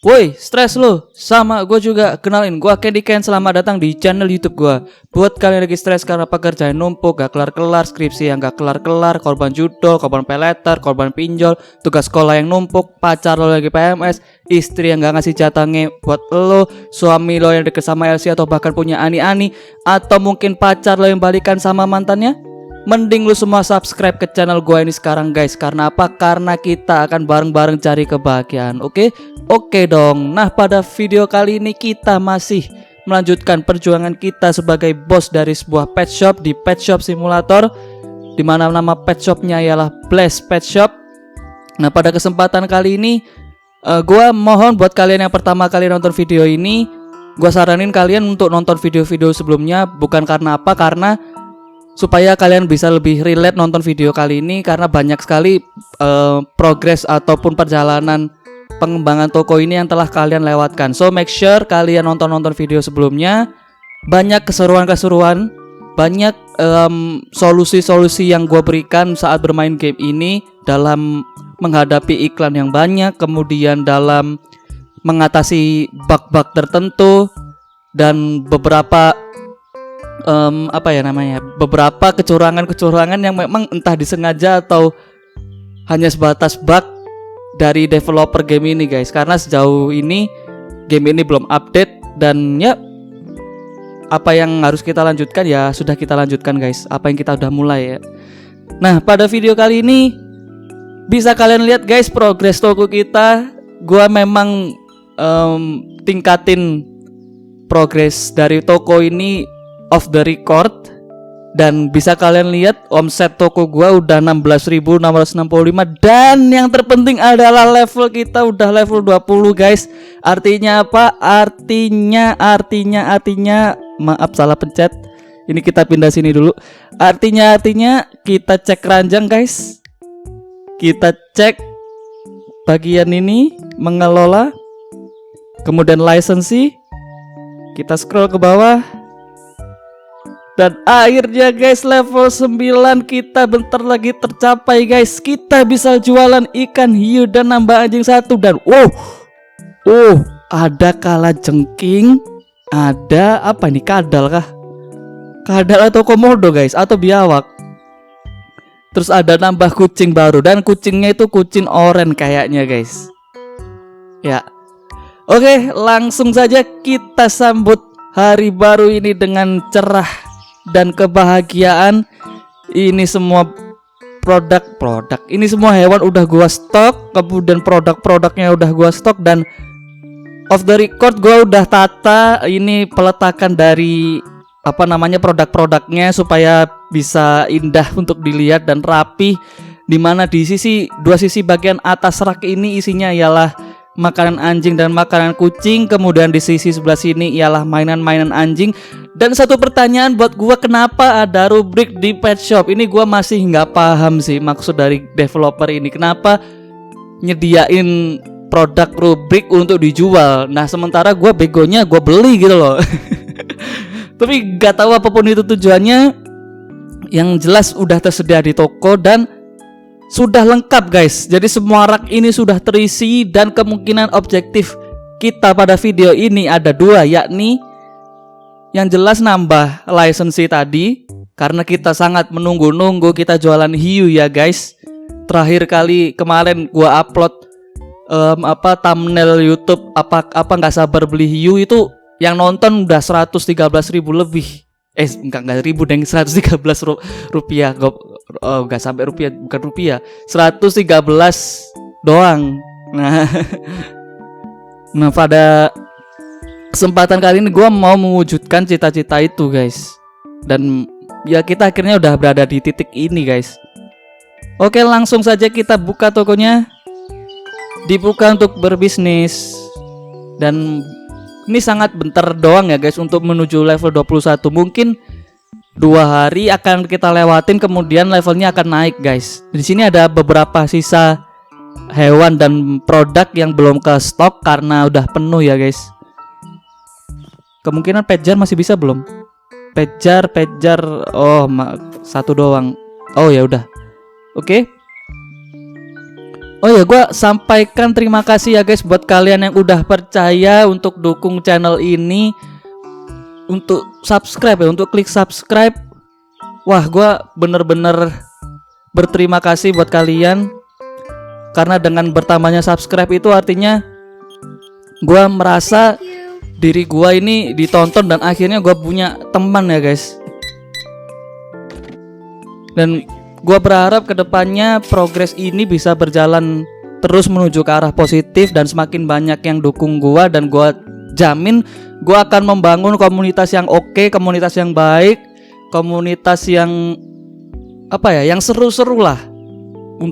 Woi, stres lo? Sama gue juga. Kenalin, gue Candy Ken. Selamat datang di channel YouTube gue. Buat kalian lagi stres karena pekerjaan numpuk, gak kelar-kelar, skripsi yang gak kelar-kelar, korban judol, korban peleter, korban pinjol, tugas sekolah yang numpuk, pacar lo lagi PMS, istri yang gak ngasih jatahnya buat lo, suami lo yang deket sama Elsie atau bahkan punya ani-ani, atau mungkin pacar lo yang balikan sama mantannya. Mending lu semua subscribe ke channel gue ini sekarang guys. Karena apa? Karena kita akan bareng-bareng cari kebahagiaan. Oke? Oke dong. Nah, pada video kali ini kita masih melanjutkan perjuangan kita sebagai bos dari sebuah pet shop di Pet Shop Simulator, dimana nama pet shopnya ialah Bless Pet Shop. Nah, pada kesempatan kali ini gue mohon buat kalian yang pertama kali nonton video ini, gue saranin kalian untuk nonton video-video sebelumnya. Bukan karena apa? Karena supaya kalian bisa lebih relate nonton video kali ini, karena banyak sekali progres ataupun perjalanan pengembangan toko ini yang telah kalian lewatkan. So make sure kalian nonton video sebelumnya. Banyak keseruan-keseruan, banyak solusi-solusi yang gue berikan saat bermain game ini, dalam menghadapi iklan yang banyak, kemudian dalam mengatasi bug-bug tertentu, dan beberapa beberapa kecurangan yang memang entah disengaja atau hanya sebatas bug dari developer game ini guys. Karena sejauh ini game ini belum update, dan ya apa yang harus kita lanjutkan ya sudah kita lanjutkan guys, apa yang kita udah mulai ya. Nah, pada video kali ini bisa kalian lihat guys progres toko kita. Gua memang tingkatin progres dari toko ini off the record, dan bisa kalian lihat omset toko gua udah 16.665, dan yang terpenting adalah level kita udah level 20 guys. Artinya apa? Artinya maaf salah pencet. Ini kita pindah sini dulu. Artinya kita cek ranjang guys. Kita cek bagian ini mengelola, kemudian lisensi. Kita scroll ke bawah. Dan akhirnya guys level 9 kita bentar lagi tercapai guys. Kita bisa jualan ikan hiu dan nambah anjing 1. Dan ada kalajengking. Ada apa ini, kadal kah? Kadal atau komodo guys, atau biawak. Terus ada nambah kucing baru, dan kucingnya itu kucing oranye kayaknya guys. Ya. Oke, langsung saja kita sambut hari baru ini dengan cerah dan kebahagiaan. Ini semua produk ini semua hewan udah gua stok, kemudian produk-produknya udah gua stok, dan off the record gua udah tata ini peletakan dari produk-produknya supaya bisa indah untuk dilihat dan rapi, dimana di dua sisi bagian atas rak ini isinya ialah makanan anjing dan makanan kucing, kemudian di sisi sebelah sini ialah mainan-mainan anjing. Dan satu pertanyaan buat gua, kenapa ada rubrik di pet shop? Ini gua masih nggak paham sih maksud dari developer ini. Kenapa nyediain produk rubrik untuk dijual? Nah, sementara gua begonya gua beli gitu loh. Tapi nggak tahu apapun itu tujuannya. Yang jelas udah tersedia di toko dan sudah lengkap guys. Jadi semua rak ini sudah terisi, dan kemungkinan objektif kita pada video ini ada 2, yakni yang jelas nambah lisensi tadi, karena kita sangat menunggu-nunggu kita jualan hiu ya guys. Terakhir kali kemarin gua upload thumbnail YouTube apa nggak sabar beli hiu, itu yang nonton udah 113.000 lebih. Enggak 1000 deng, 113 rupiah. Enggak sampai rupiah, bukan rupiah. 113 doang. Nah, pada kesempatan kali ini gue mau mewujudkan cita-cita itu guys. Dan ya kita akhirnya udah berada di titik ini guys. Oke, langsung saja kita buka tokonya. Dibuka untuk berbisnis. Dan ini sangat bentar doang ya guys untuk menuju level 21. Mungkin 2 hari akan kita lewatin, kemudian levelnya akan naik guys. Di sini ada beberapa sisa hewan dan produk yang belum ke stok karena udah penuh ya guys. Kemungkinan petjar masih bisa belum? Petjar satu doang. Oh ya udah. Oke. Oh ya, gua sampaikan terima kasih ya guys buat kalian yang udah percaya untuk dukung channel ini, untuk subscribe ya, untuk klik subscribe. Wah, gua bener-bener berterima kasih buat kalian, karena dengan bertambahnya subscribe itu artinya gua merasa diri gua ini ditonton dan akhirnya gua punya teman ya guys. Dan gua berharap kedepannya progres ini bisa berjalan terus menuju ke arah positif dan semakin banyak yang dukung gua, dan gua jamin gua akan membangun komunitas yang oke, komunitas yang baik, komunitas yang apa ya, yang seru-seru lah.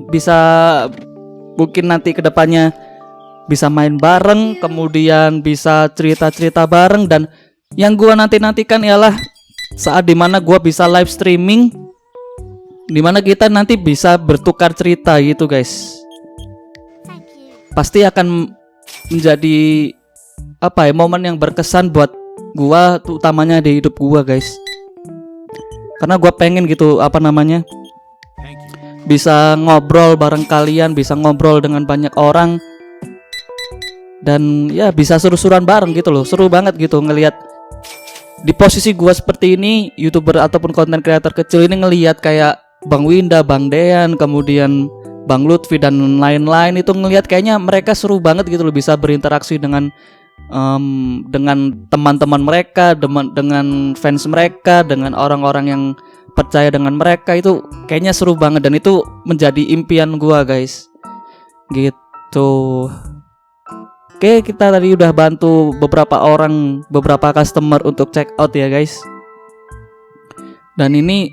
Bisa mungkin nanti kedepannya bisa main bareng, kemudian bisa cerita-cerita bareng, dan yang gua nantikan ialah saat dimana gua bisa live streaming, dimana kita nanti bisa bertukar cerita gitu guys. Pasti akan menjadi apa ya, momen yang berkesan buat gua, utamanya di hidup gua guys. Karena gua pengen gitu apa namanya, bisa ngobrol bareng kalian, bisa ngobrol dengan banyak orang, dan ya bisa seru-seruan bareng gitu loh. Seru banget gitu ngelihat di posisi gua seperti ini, YouTuber ataupun konten kreator kecil ini, ngelihat kayak Bang Winda, Bang Dean, kemudian Bang Lutfi dan lain-lain, itu ngelihat kayaknya mereka seru banget gitu loh, bisa berinteraksi dengan teman-teman mereka, dengan fans mereka, dengan orang-orang yang percaya dengan mereka. Itu kayaknya seru banget dan itu menjadi impian gua guys. Gitu. Oke, kita tadi udah bantu beberapa orang, beberapa customer untuk check out ya guys. Dan ini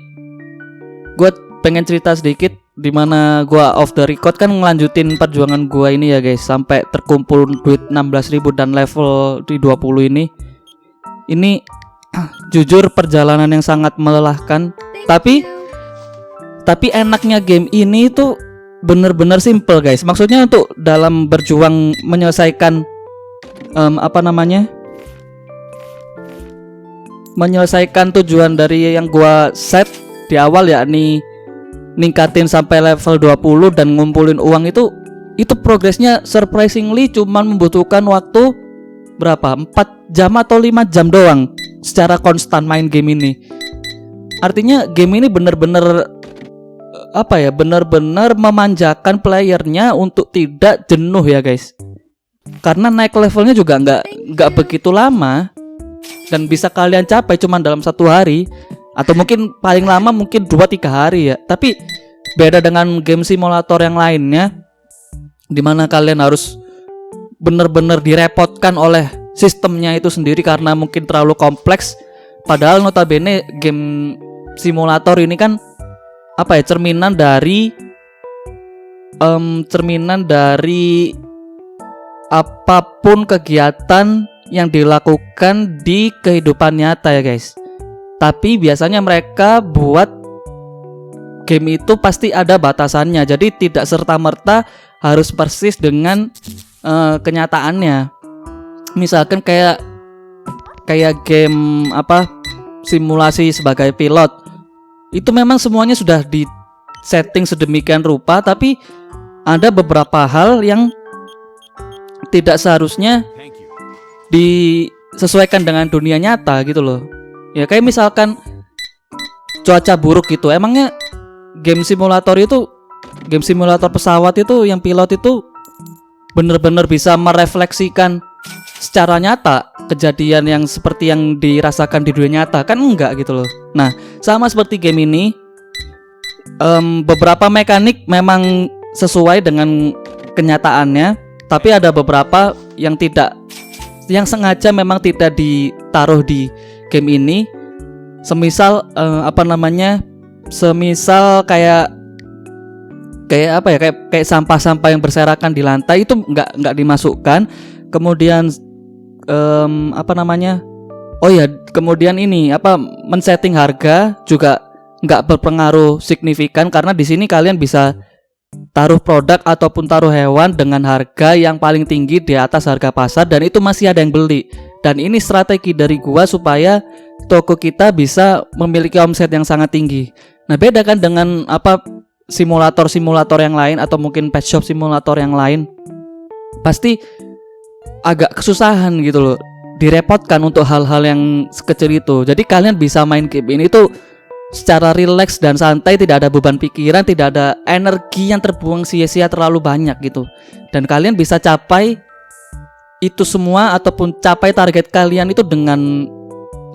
gue pengen cerita sedikit, dimana gue off the record kan ngelanjutin perjuangan gue ini ya guys, sampai terkumpul duit 16.000 dan level di 20 ini. Ini jujur perjalanan yang sangat melelahkan, tapi enaknya game ini tuh bener-bener simple guys. Maksudnya untuk dalam berjuang menyelesaikan menyelesaikan tujuan dari yang gua set di awal, yakni ningkatin sampai level 20 dan ngumpulin uang, itu progresnya surprisingly cuman membutuhkan waktu berapa? 4 jam atau 5 jam doang secara konstan main game ini. Artinya game ini bener-bener apa ya, bener-bener memanjakan playernya untuk tidak jenuh ya guys. Karena naik levelnya juga nggak begitu lama, dan bisa kalian capai cuman dalam 1 hari, atau mungkin paling lama mungkin 2-3 hari ya. Tapi beda dengan game simulator yang lainnya, dimana kalian harus bener-bener direpotkan oleh sistemnya itu sendiri karena mungkin terlalu kompleks. Padahal notabene game simulator ini kan apa ya, cerminan dari apapun kegiatan yang dilakukan di kehidupan nyata ya guys. Tapi biasanya mereka buat game itu pasti ada batasannya, jadi tidak serta-merta harus persis dengan kenyataannya. Misalkan kayak game apa, simulasi sebagai pilot, itu memang semuanya sudah di setting sedemikian rupa, tapi ada beberapa hal yang tidak seharusnya disesuaikan dengan dunia nyata gitu loh. Ya kayak misalkan cuaca buruk gitu. Emangnya game simulator pesawat itu yang pilot itu benar-benar bisa merefleksikan secara nyata kejadian yang seperti yang dirasakan di dunia nyata? Kan enggak gitu loh. Nah, sama seperti game ini, beberapa mekanik memang sesuai dengan kenyataannya, tapi ada beberapa yang tidak, yang sengaja memang tidak ditaruh di game ini. Semisal semisal kayak apa ya, kayak sampah-sampah yang berserakan di lantai itu nggak dimasukkan. Kemudian kemudian ini men-setting harga juga nggak berpengaruh signifikan, karena di sini kalian bisa taruh produk ataupun taruh hewan dengan harga yang paling tinggi di atas harga pasar, dan itu masih ada yang beli. Dan ini strategi dari gua supaya toko kita bisa memiliki omset yang sangat tinggi. Nah, beda kan dengan simulator-simulator yang lain atau mungkin pet shop simulator yang lain, pasti agak kesusahan gitu loh, direpotkan untuk hal-hal yang sekecil itu. Jadi kalian bisa main game ini tuh secara rileks dan santai, tidak ada beban pikiran, tidak ada energi yang terbuang sia-sia terlalu banyak gitu. Dan kalian bisa capai itu semua ataupun capai target kalian itu dengan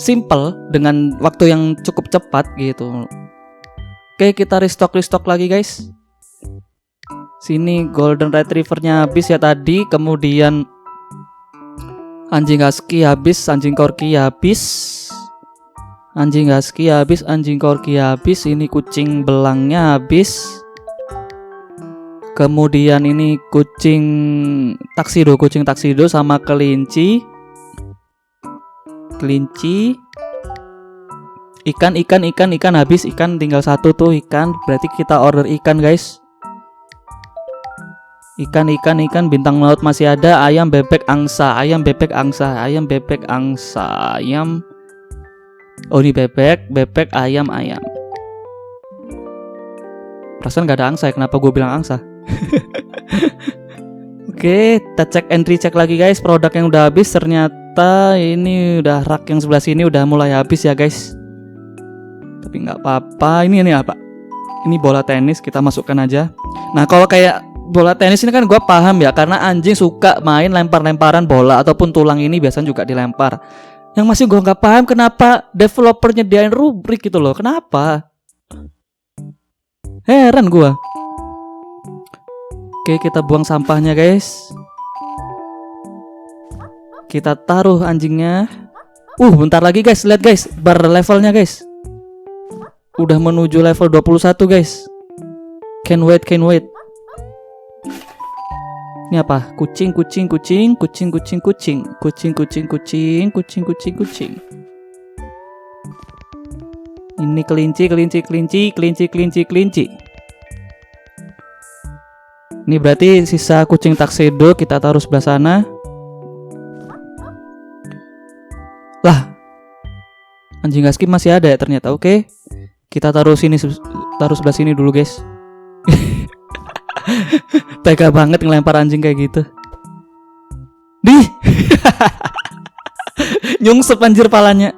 simple, dengan waktu yang cukup cepat gitu. Oke, kita restock lagi guys. Sini golden retrievernya habis ya tadi. Kemudian anjing husky habis, anjing corgi habis, anjing husky habis, anjing corgi habis. Ini kucing belangnya habis. Kemudian ini kucing taksido sama kelinci. Ikan habis, ikan tinggal satu tuh ikan. Berarti kita order ikan guys. Ikan bintang laut masih ada. Ayam, bebek, angsa. Ayam. Oh ini bebek, ayam. Perasaan gak ada angsa ya, kenapa gue bilang angsa? Oke, kita cek lagi guys. Produk yang udah habis ternyata ini udah rak yang sebelah sini udah mulai habis ya guys. Tapi nggak apa-apa. Ini apa? Ini bola tenis, kita masukkan aja. Nah kalau kayak bola tenis ini kan gue paham ya, karena anjing suka main lempar-lemparan bola ataupun tulang ini biasanya juga dilempar. Yang masih gue nggak paham kenapa developer nyediain rubrik gitu loh. Kenapa? Heran gue. Oke, kita buang sampahnya guys. Kita taruh anjingnya. Bentar lagi guys, lihat guys, bar levelnya guys. Udah menuju level 21 guys. Can't wait. Ini apa? Kucing. Ini kelinci. Ini berarti sisa kucing tuxedo, kita taruh sebelah sana. Lah, anjing husky masih ada ya ternyata. Oke, kita taruh sebelah sini dulu guys. Tega banget ngelempar anjing kayak gitu. Nyungsep anjir palanya.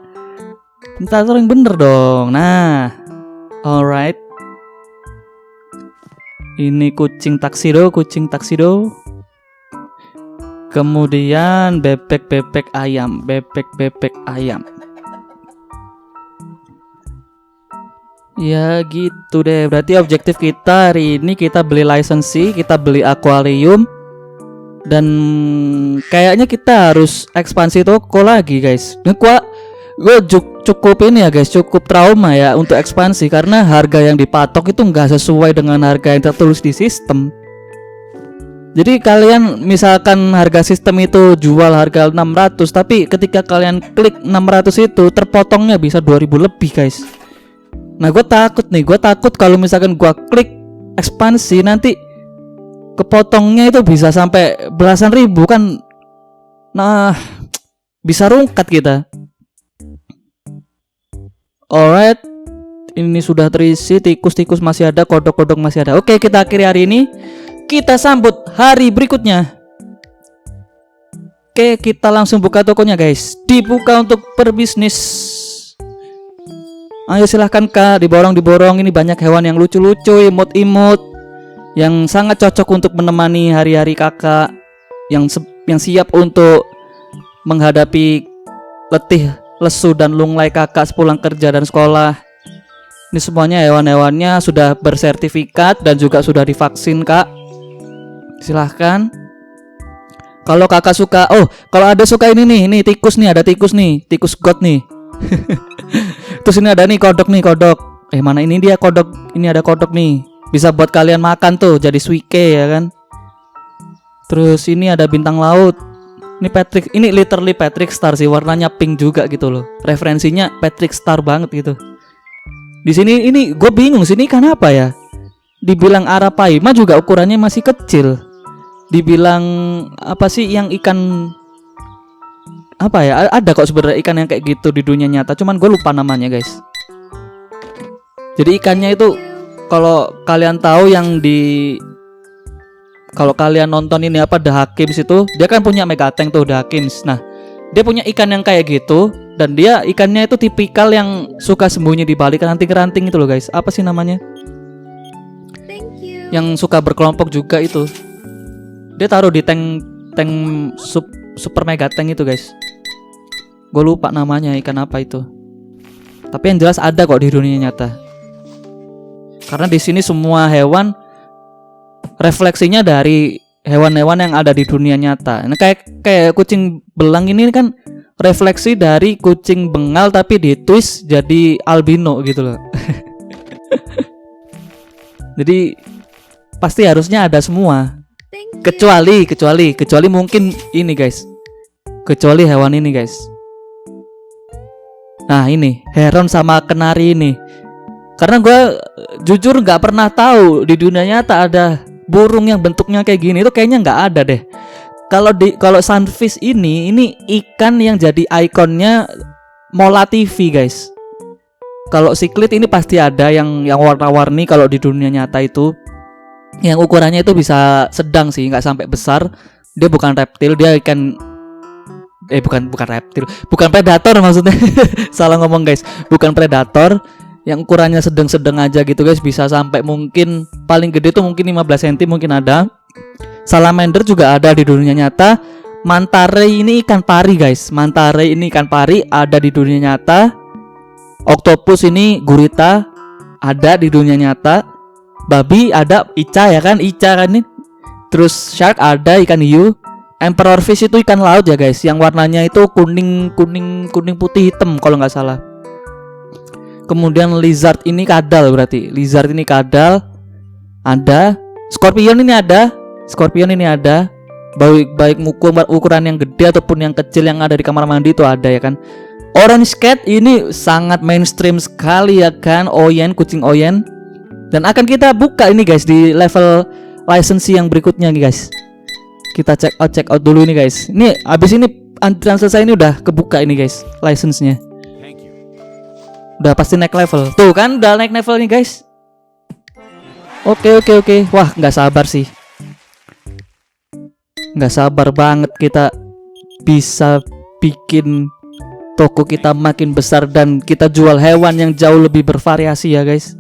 Entar yang bener dong. Nah, alright. Ini kucing taksido. Kemudian bebek ayam. Ya gitu deh. Berarti objektif kita hari ini kita beli lisensi, kita beli akuarium, dan kayaknya kita harus ekspansi toko lagi guys. Gue cukup ini ya guys, cukup trauma ya untuk ekspansi, karena harga yang dipatok itu nggak sesuai dengan harga yang tertulis di sistem. Jadi kalian misalkan harga sistem itu jual harga 600, tapi ketika kalian klik 600 itu terpotongnya bisa 2000 lebih guys. Nah gue takut kalau misalkan gue klik ekspansi nanti kepotongnya itu bisa sampai belasan ribu kan. Nah bisa rungkat kita. Alright, ini sudah terisi, tikus masih ada, kodok masih ada. Oke, kita akhiri hari ini. Kita sambut hari berikutnya. Oke, kita langsung buka tokonya guys. Dibuka untuk berbisnis. Ayo silahkan kak, diborong. Ini banyak hewan yang lucu-lucu, imut-imut, yang sangat cocok untuk menemani hari-hari kakak, yang siap untuk menghadapi letih, lesu, dan lunglai kakak sepulang kerja dan sekolah. Ini semuanya hewan-hewannya sudah bersertifikat dan juga sudah divaksin kak. Silahkan. Kalau kakak suka, kalau ada suka ini nih tikus nih, ada tikus nih, tikus god nih. Terus ini ada nih kodok. Mana ini dia kodok? Ini ada kodok nih. Bisa buat kalian makan tuh, jadi suike ya kan. Terus ini ada bintang laut. Ini Patrick, ini literally Patrick Star sih, warnanya pink juga gitu loh. Referensinya Patrick Star banget gitu. Di sini ini gue bingung sini ikan apa ya? Dibilang arapaima juga ukurannya masih kecil. Dibilang apa sih yang ikan apa ya? Ada kok sebenarnya ikan yang kayak gitu di dunia nyata, cuman gue lupa namanya guys. Jadi ikannya itu kalau kalian tahu yang di kalau kalian nonton ini apa The Hakims itu, dia kan punya Mega Tank tuh The Hakims. Nah, dia punya ikan yang kayak gitu dan dia ikannya itu tipikal yang suka sembunyi di balik ranting-ranting itu loh guys. Apa sih namanya? Yang suka berkelompok juga itu. Dia taruh di tank super Mega Tank itu guys. Gue lupa namanya ikan apa itu. Tapi yang jelas ada kok di dunia nyata. Karena di sini semua hewan refleksinya dari hewan-hewan yang ada di dunia nyata. Nah, kayak kucing belang ini kan refleksi dari kucing bengal tapi di twist jadi albino gitu loh. Jadi pasti harusnya ada semua. Kecuali mungkin ini guys. Kecuali hewan ini guys. Nah ini heron sama kenari ini. Karena gue jujur nggak pernah tahu di dunia nyata ada burung yang bentuknya kayak gini. Itu kayaknya nggak ada deh. Kalau sunfish ini ikan yang jadi ikonnya Mola TV guys. Kalau cichlid ini pasti ada yang warna-warni kalau di dunia nyata itu. Yang ukurannya itu bisa sedang sih, nggak sampai besar. Dia bukan reptil, dia ikan. Bukan reptil, bukan predator maksudnya. Salah ngomong guys, bukan predator. Yang ukurannya sedang-sedang aja gitu guys, bisa sampai mungkin paling gede tuh mungkin 15 cm mungkin ada. Salamander juga ada di dunia nyata. Manta ray ini ikan pari guys. Manta ray ini ikan pari ada di dunia nyata. Octopus ini gurita ada di dunia nyata. Babi ada, Ica ya kan, Ica kan ini. Terus shark ada, ikan hiu. Emperor fish itu ikan laut ya guys, yang warnanya itu kuning putih hitam kalau nggak salah. Kemudian lizard ini kadal berarti. Lizard ini kadal ada. Scorpion ini ada. Baik ukuran yang gede ataupun yang kecil yang ada di kamar mandi itu ada ya kan. Orange cat ini sangat mainstream sekali ya kan. Oyen, kucing oyen. Dan akan kita buka ini guys di level lisensi yang berikutnya nih guys. Kita check out dulu ini guys. Ini abis ini antrian selesai ini udah kebuka ini guys lisensinya. Udah pasti naik level. Tuh kan udah naik level nih guys. Oke. Wah nggak sabar sih. Nggak sabar banget kita bisa bikin toko kita makin besar dan kita jual hewan yang jauh lebih bervariasi ya guys.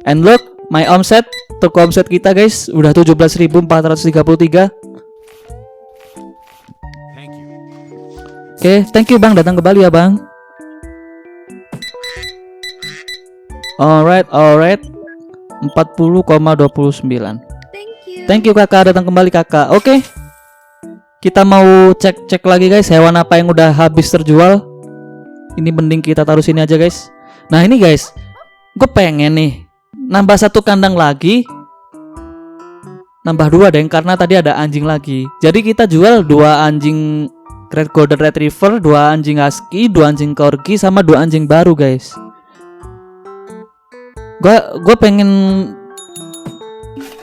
And look, my omset, toko omset kita guys udah 17.433. Oke, thank you bang, datang ke Bali ya bang. Alright 40,29. Thank you kakak, datang kembali kakak. Oke, kita mau cek lagi guys hewan apa yang udah habis terjual. Ini mending kita taruh sini aja guys. Nah ini guys, gue pengen nih nambah satu kandang lagi. Nambah 2 deh, karena tadi ada anjing lagi. Jadi kita jual 2 anjing Great Golden Retriever, 2 anjing Husky, 2 anjing Corgi, sama 2 anjing baru guys. Gue pengen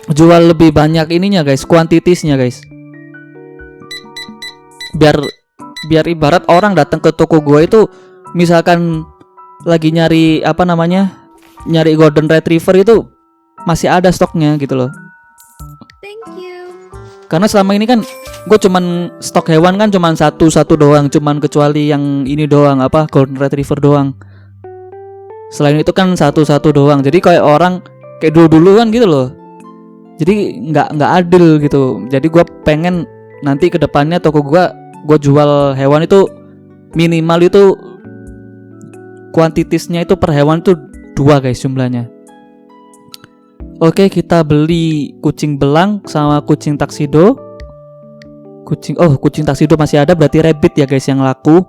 jual lebih banyak ininya guys, kuantitiesnya guys. Biar ibarat orang datang ke toko gue itu misalkan lagi nyari nyari Golden Retriever itu masih ada stoknya gitu loh. Karena selama ini kan gue cuman stok hewan kan cuman satu doang, cuman kecuali yang ini doang Golden Retriever doang. Selain itu kan satu doang. Jadi kayak orang kayak dulu kan gitu loh. Jadi nggak adil gitu. Jadi gue pengen nanti kedepannya toko gue jual hewan itu minimal itu kuantitiesnya itu per hewan itu 2 guys jumlahnya. Oke, kita beli kucing belang sama kucing taksido. Kucing taksido masih ada, berarti rabbit ya guys yang laku.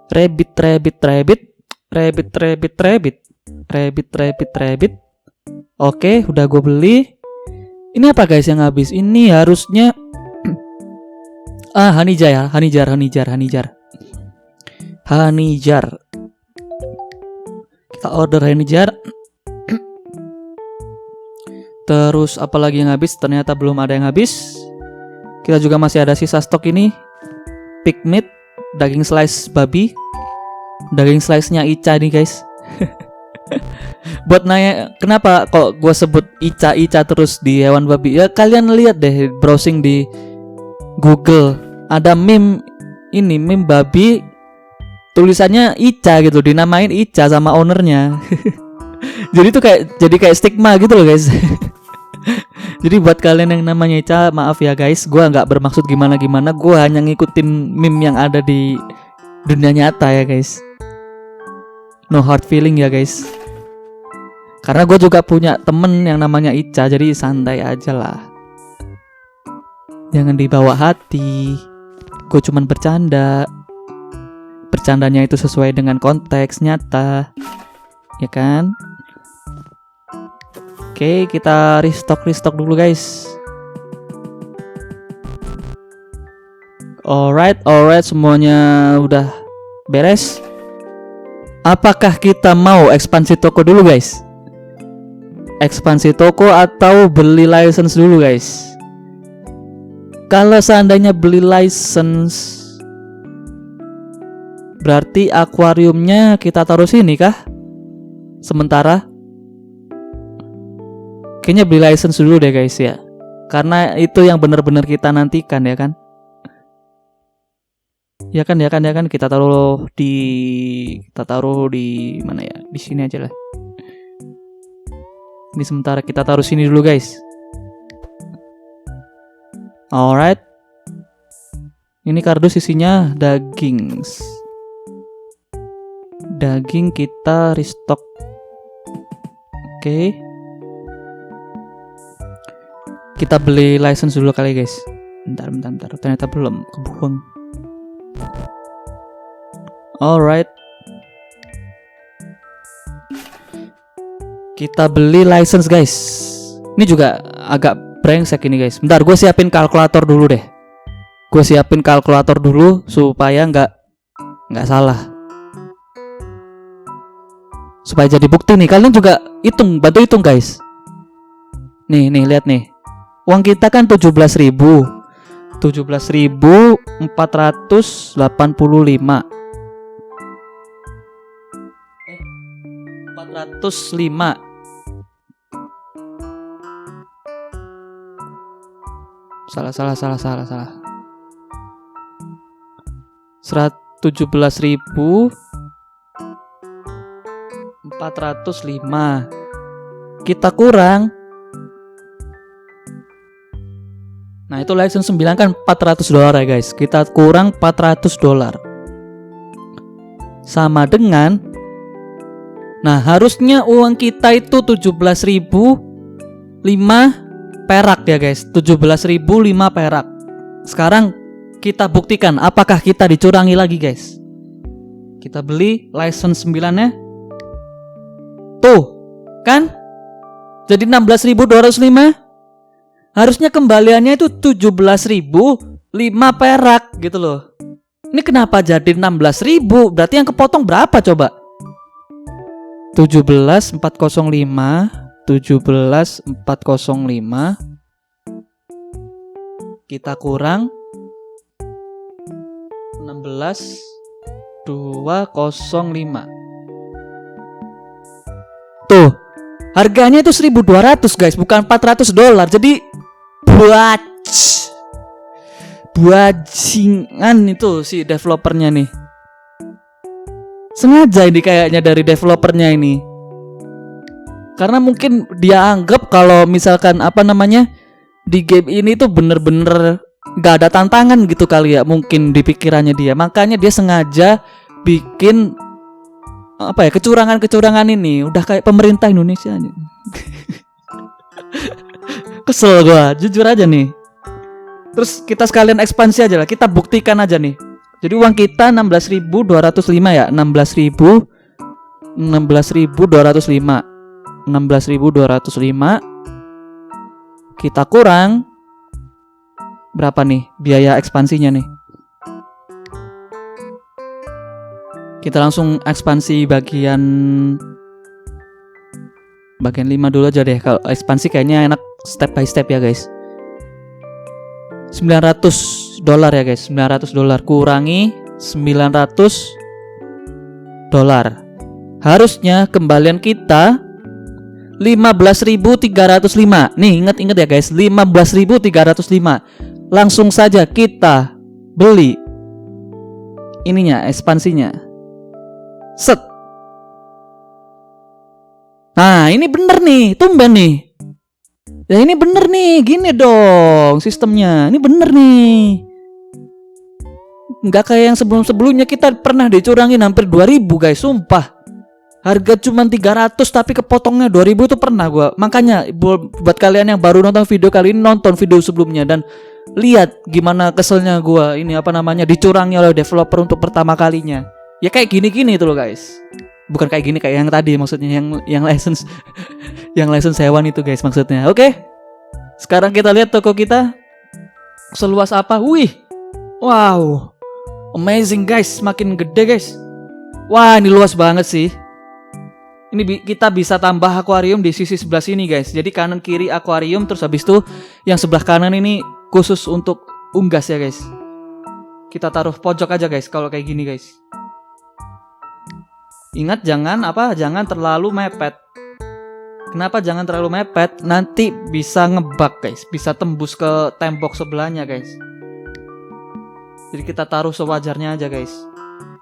Rabbit. Oke, udah gue beli. Ini apa guys yang habis? Ini harusnya Hanijar. Kita order Hanijar. Terus apalagi yang habis? Ternyata belum ada yang habis. Kita juga masih ada sisa stok ini. Pig meat, daging slice babi. Daging slice-nya Ica nih guys. Buat nanya kenapa kok gue sebut Ica terus di hewan babi, ya kalian lihat deh, browsing di Google ada meme babi tulisannya Ica gitu, dinamain Ica sama ownernya. jadi kayak stigma gitu loh guys. Jadi buat kalian yang namanya Ica, maaf ya guys, gue nggak bermaksud gimana, gue hanya ngikutin meme yang ada di dunia nyata ya guys. No hard feeling ya guys. Karena gue juga punya temen yang namanya Ica, jadi santai aja lah. Jangan dibawa hati. Gue cuman bercanda. Bercandanya itu sesuai dengan konteks nyata, ya kan? Oke, kita restock dulu guys. Alright, semuanya udah beres. Apakah kita mau ekspansi toko dulu guys? Ekspansi toko atau beli license dulu guys? Kalau seandainya beli license, berarti akuariumnya kita taruh sini kah? Sementara kayaknya beli license dulu deh guys ya, karena itu yang benar-benar kita nantikan ya kan? Ya kan, kita taruh di mana ya? Di sini aja lah. Ini sementara kita taruh sini dulu guys. Alright. Ini kardus isinya daging kita restock. Oke. Kita beli license dulu kali guys. Bentar. Ternyata belum kebuang. Alright. Kita beli license guys. Ini juga agak brengsek ini guys. Bentar, gue siapin kalkulator dulu deh. Supaya nggak salah. Supaya jadi bukti nih. Kalian juga bantu hitung guys. Nih lihat nih. Uang kita kan 17.485. 405. Salah. 17.405. Kita kurang. Nah, itu license 9 kan $400 ya guys. Kita kurang $400. Sama dengan, nah harusnya uang kita itu 17.005 perak ya guys. 17.005 perak. Sekarang kita buktikan apakah kita dicurangi lagi guys. Kita beli license 9-nya. Tuh, kan? Jadi 16.205. Harusnya kembaliannya itu 17.005 perak gitu loh. Ini kenapa jadi 16.000? Berarti yang kepotong berapa coba? 17.405 kita kurang 16.205. Tuh, harganya itu 1.200 guys, bukan $400. Jadi bajingan itu si developernya nih. Sengaja ini kayaknya dari developernya ini. Karena mungkin dia anggap kalau misalkan di game ini tuh bener-bener gak ada tantangan gitu kali ya, mungkin di pikirannya dia. Makanya dia sengaja bikin kecurangan ini. Udah kayak pemerintah Indonesia aja. Kesel gua, jujur aja nih. Terus kita sekalian ekspansi aja lah, kita buktikan aja nih. Jadi uang kita 16.205 ya, 16.205 kita kurang berapa nih biaya ekspansinya nih. Kita langsung ekspansi bagian 5 dulu aja deh. Kalau ekspansi kayaknya enak step by step ya guys. $900 ya guys. $900 kurangi $900. harusnya kembalian kita 15.305. Nih, ingat-ingat ya guys, 15.305. Langsung saja kita beli ininya, ekspansinya. Set. Nah, ini bener nih, tumben nih. Ya ini bener nih, gini dong sistemnya. Ini bener nih. Nggak kayak yang sebelum-sebelumnya, kita pernah dicurangin hampir 2.000 guys, sumpah. Harga cuma 300 tapi kepotongnya 2.000 itu pernah gua. Makanya buat kalian yang baru nonton video kali ini, nonton video sebelumnya dan lihat gimana keselnya gua ini dicurangi oleh developer untuk pertama kalinya. Ya kayak gini-gini itu loh guys. Bukan kayak gini kayak yang tadi, maksudnya yang license yang license hewan itu guys maksudnya. Oke. Sekarang kita lihat toko kita seluas apa. Wih. Wow. Amazing guys, makin gede guys. Wah, ini luas banget sih. Ini kita bisa tambah akuarium di sisi sebelah sini guys. Jadi kanan kiri akuarium, terus habis itu yang sebelah kanan ini khusus untuk unggas ya guys. Kita taruh pojok aja guys kalau kayak gini guys. Ingat jangan terlalu mepet. Kenapa jangan terlalu mepet? Nanti bisa ngebug guys, bisa tembus ke tembok sebelahnya guys. Jadi kita taruh sewajarnya aja guys.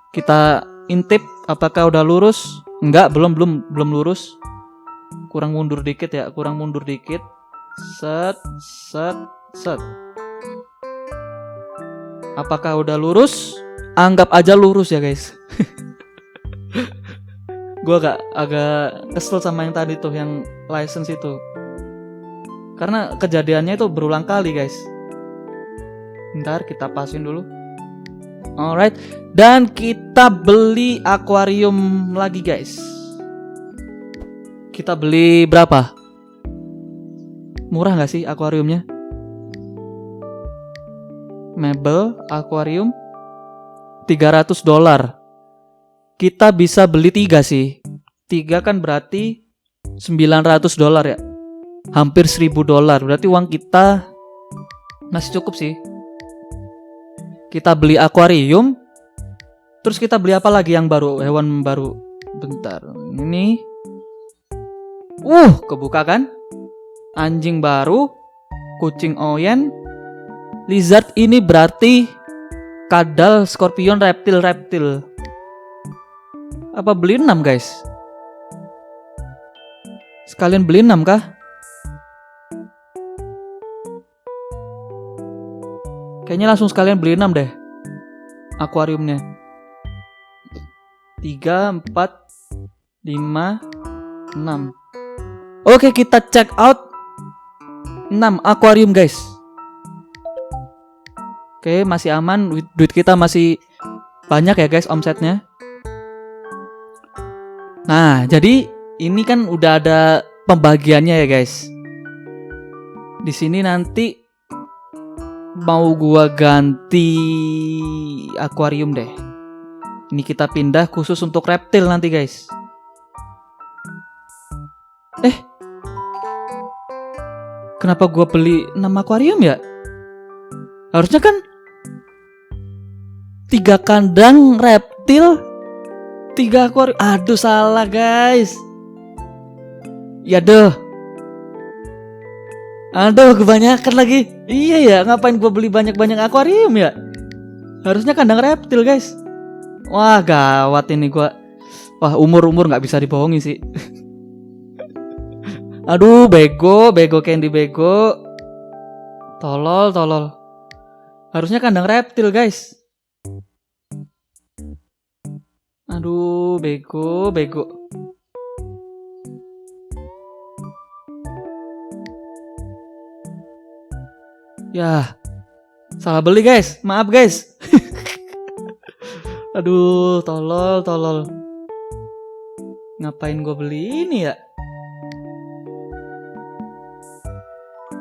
Kita intip apakah udah lurus. Enggak, belum lurus. Kurang mundur dikit. Set. Apakah udah lurus? Anggap aja lurus ya guys. Gue agak kesel sama yang tadi tuh, yang license itu. Karena kejadiannya itu berulang kali guys. Ntar kita pasin dulu. Alright, dan kita beli akuarium lagi guys. Kita beli berapa? Murah gak sih akuariumnya? Mebel akuarium $300. Kita bisa beli 3 sih. 3 kan berarti $900 ya. Hampir $1.000. Berarti uang kita masih cukup sih. Kita beli akuarium. Terus kita beli apa lagi yang baru? Hewan baru. Bentar. Ini. Kebuka kan? Anjing baru. Kucing oyen. Lizard ini berarti kadal, scorpion, reptil. Apa beli 6 guys? Sekalian beli 6 kah? Kayaknya langsung sekalian beli 6 deh akuariumnya. 3, 4, 5, 6. Oke, kita check out 6 akuarium guys. Oke, masih aman. Duit kita masih banyak ya guys omsetnya. Nah, jadi ini kan udah ada pembagiannya ya guys. Di sini nanti mau gua ganti akuarium deh. Ini kita pindah khusus untuk reptil nanti guys. Kenapa gua beli 6 akuarium ya? Harusnya kan 3 kandang reptil, 3 akuarium. Aduh, salah guys. Ya deh. Aduh, kebanyakan lagi. Iya ya, ngapain gue beli banyak-banyak akuarium ya? Harusnya kandang reptil guys. Wah, gawat ini gue. Wah, umur gak bisa dibohongi sih. Aduh, bego Candy bego. Tolol. Harusnya kandang reptil guys. Aduh, bego. Ya, salah beli guys. Maaf guys. Aduh, tolol. Ngapain gue beli ini ya?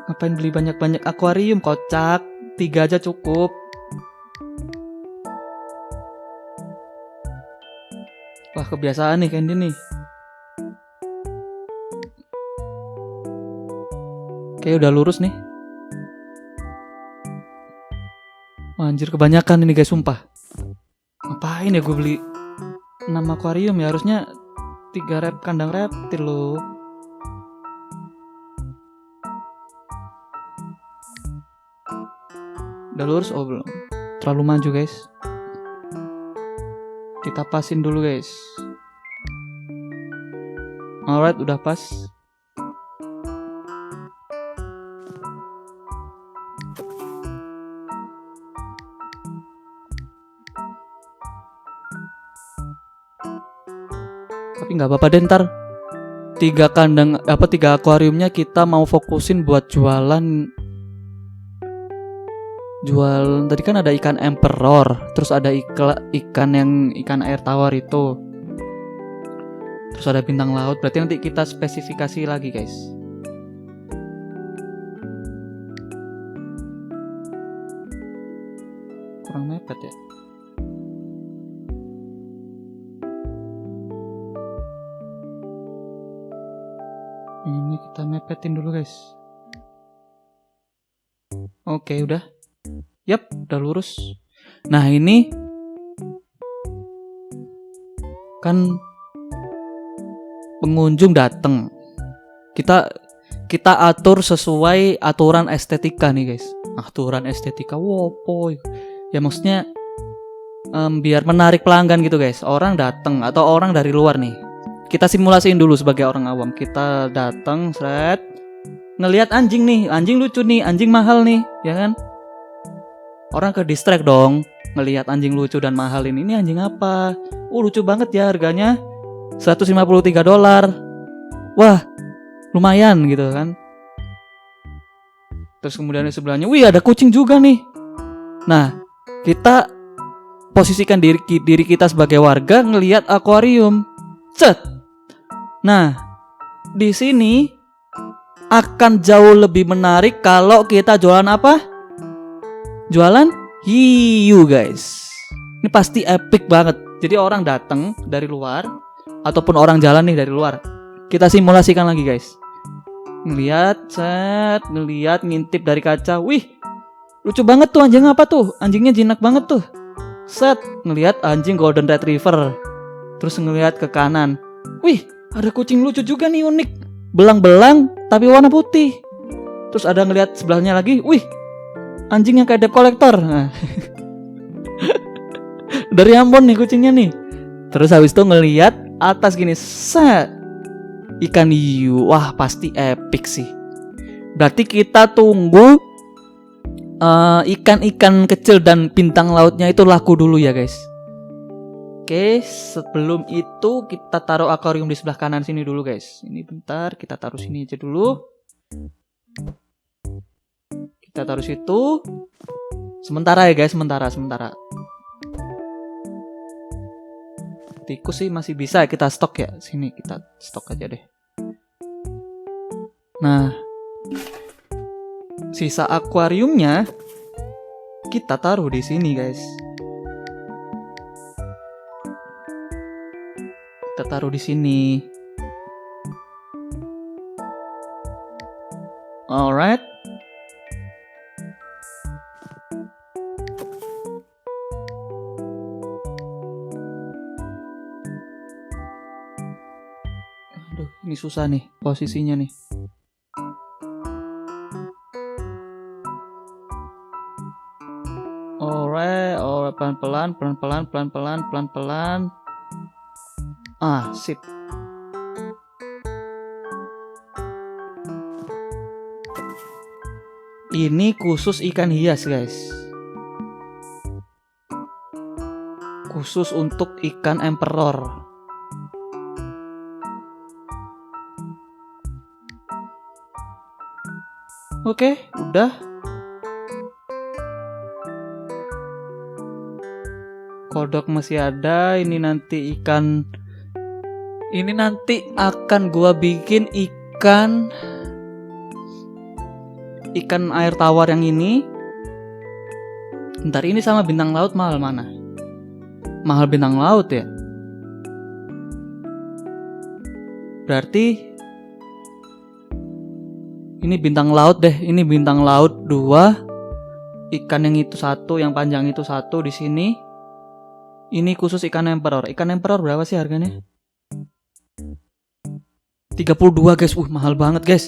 Ngapain beli banyak-banyak akuarium? Kocak. 3 aja cukup. Wah, kebiasaan nih Candy nih. Kayak udah lurus nih. Wah, anjir, kebanyakan ini guys, sumpah. Ngapain ya gue beli 6 akuarium ya? Harusnya 3 kandang reptil loh. Udah lurus? Oh belum. Terlalu maju guys. Kita pasin dulu guys. Alright, udah pas. Tapi nggak apa-apa deh, ntar 3 akuariumnya kita mau fokusin buat jualan tadi kan ada ikan emperor, terus ada ikan air tawar itu, terus ada bintang laut. Berarti nanti kita spesifikasi lagi guys. Kurang mepet ya. Ini kita mepetin dulu guys. Oke, udah. Yap, udah lurus. Nah, ini kan pengunjung datang. Kita atur sesuai aturan estetika nih, guys. Aturan estetika wopo. Ya maksudnya biar menarik pelanggan gitu, guys. Orang datang atau orang dari luar nih. Kita simulasiin dulu sebagai orang awam. Kita datang, seret, ngelihat anjing nih, anjing lucu nih, anjing mahal nih, ya kan? Orang ke distract dong, ngelihat anjing lucu dan mahal ini anjing apa? Lucu banget ya harganya, $153. Wah, lumayan gitu kan. Terus kemudian di sebelahnya, wih ada kucing juga nih. Nah, kita posisikan diri kita sebagai warga ngelihat akuarium. Cet. Nah, di sini akan jauh lebih menarik kalau kita jualan apa? Jualan hiu guys. Ini pasti epic banget. Jadi orang datang dari luar ataupun orang jalan nih dari luar. Kita simulasikan lagi guys. Ngelihat ngintip dari kaca. Wih, lucu banget tuh anjing apa tuh? Anjingnya jinak banget tuh. Set, ngelihat anjing golden retriever. Terus ngelihat ke kanan. Wih, ada kucing lucu juga nih unik. Belang-belang tapi warna putih. Terus ada ngelihat sebelahnya lagi. Wih, anjing yang kayak debt collector. Nah. Dari Ambon nih kucingnya nih. Terus habis itu ngelihat atas gini, set, ikan hiu. Wah pasti epic sih. Berarti kita tunggu ikan-ikan kecil dan bintang lautnya itu laku dulu ya guys. Oke, sebelum itu kita taruh akuarium di sebelah kanan sini dulu guys. Ini bentar, kita taruh sini aja dulu. Kita taruh situ. Sementara ya guys, sementara. Tikus sih masih bisa kita stok ya. Sini kita stok aja deh. Nah, sisa akuariumnya kita taruh di sini guys. Kita taruh di sini. Alright. Ini susah nih posisinya nih. Alright, pelan-pelan. Sip. Ini khusus ikan hias, guys. Khusus untuk ikan emperor. Oke, udah. Kodok masih ada. Ini nanti akan gua bikin ikan air tawar yang ini. Ntar ini sama bintang laut mahal mana? Mahal bintang laut ya. Berarti ini bintang laut deh. Ini bintang laut 2. Ikan yang itu 1, yang panjang itu 1 di sini. Ini khusus ikan emperor. Ikan emperor berapa sih harganya? 32 guys. Mahal banget guys.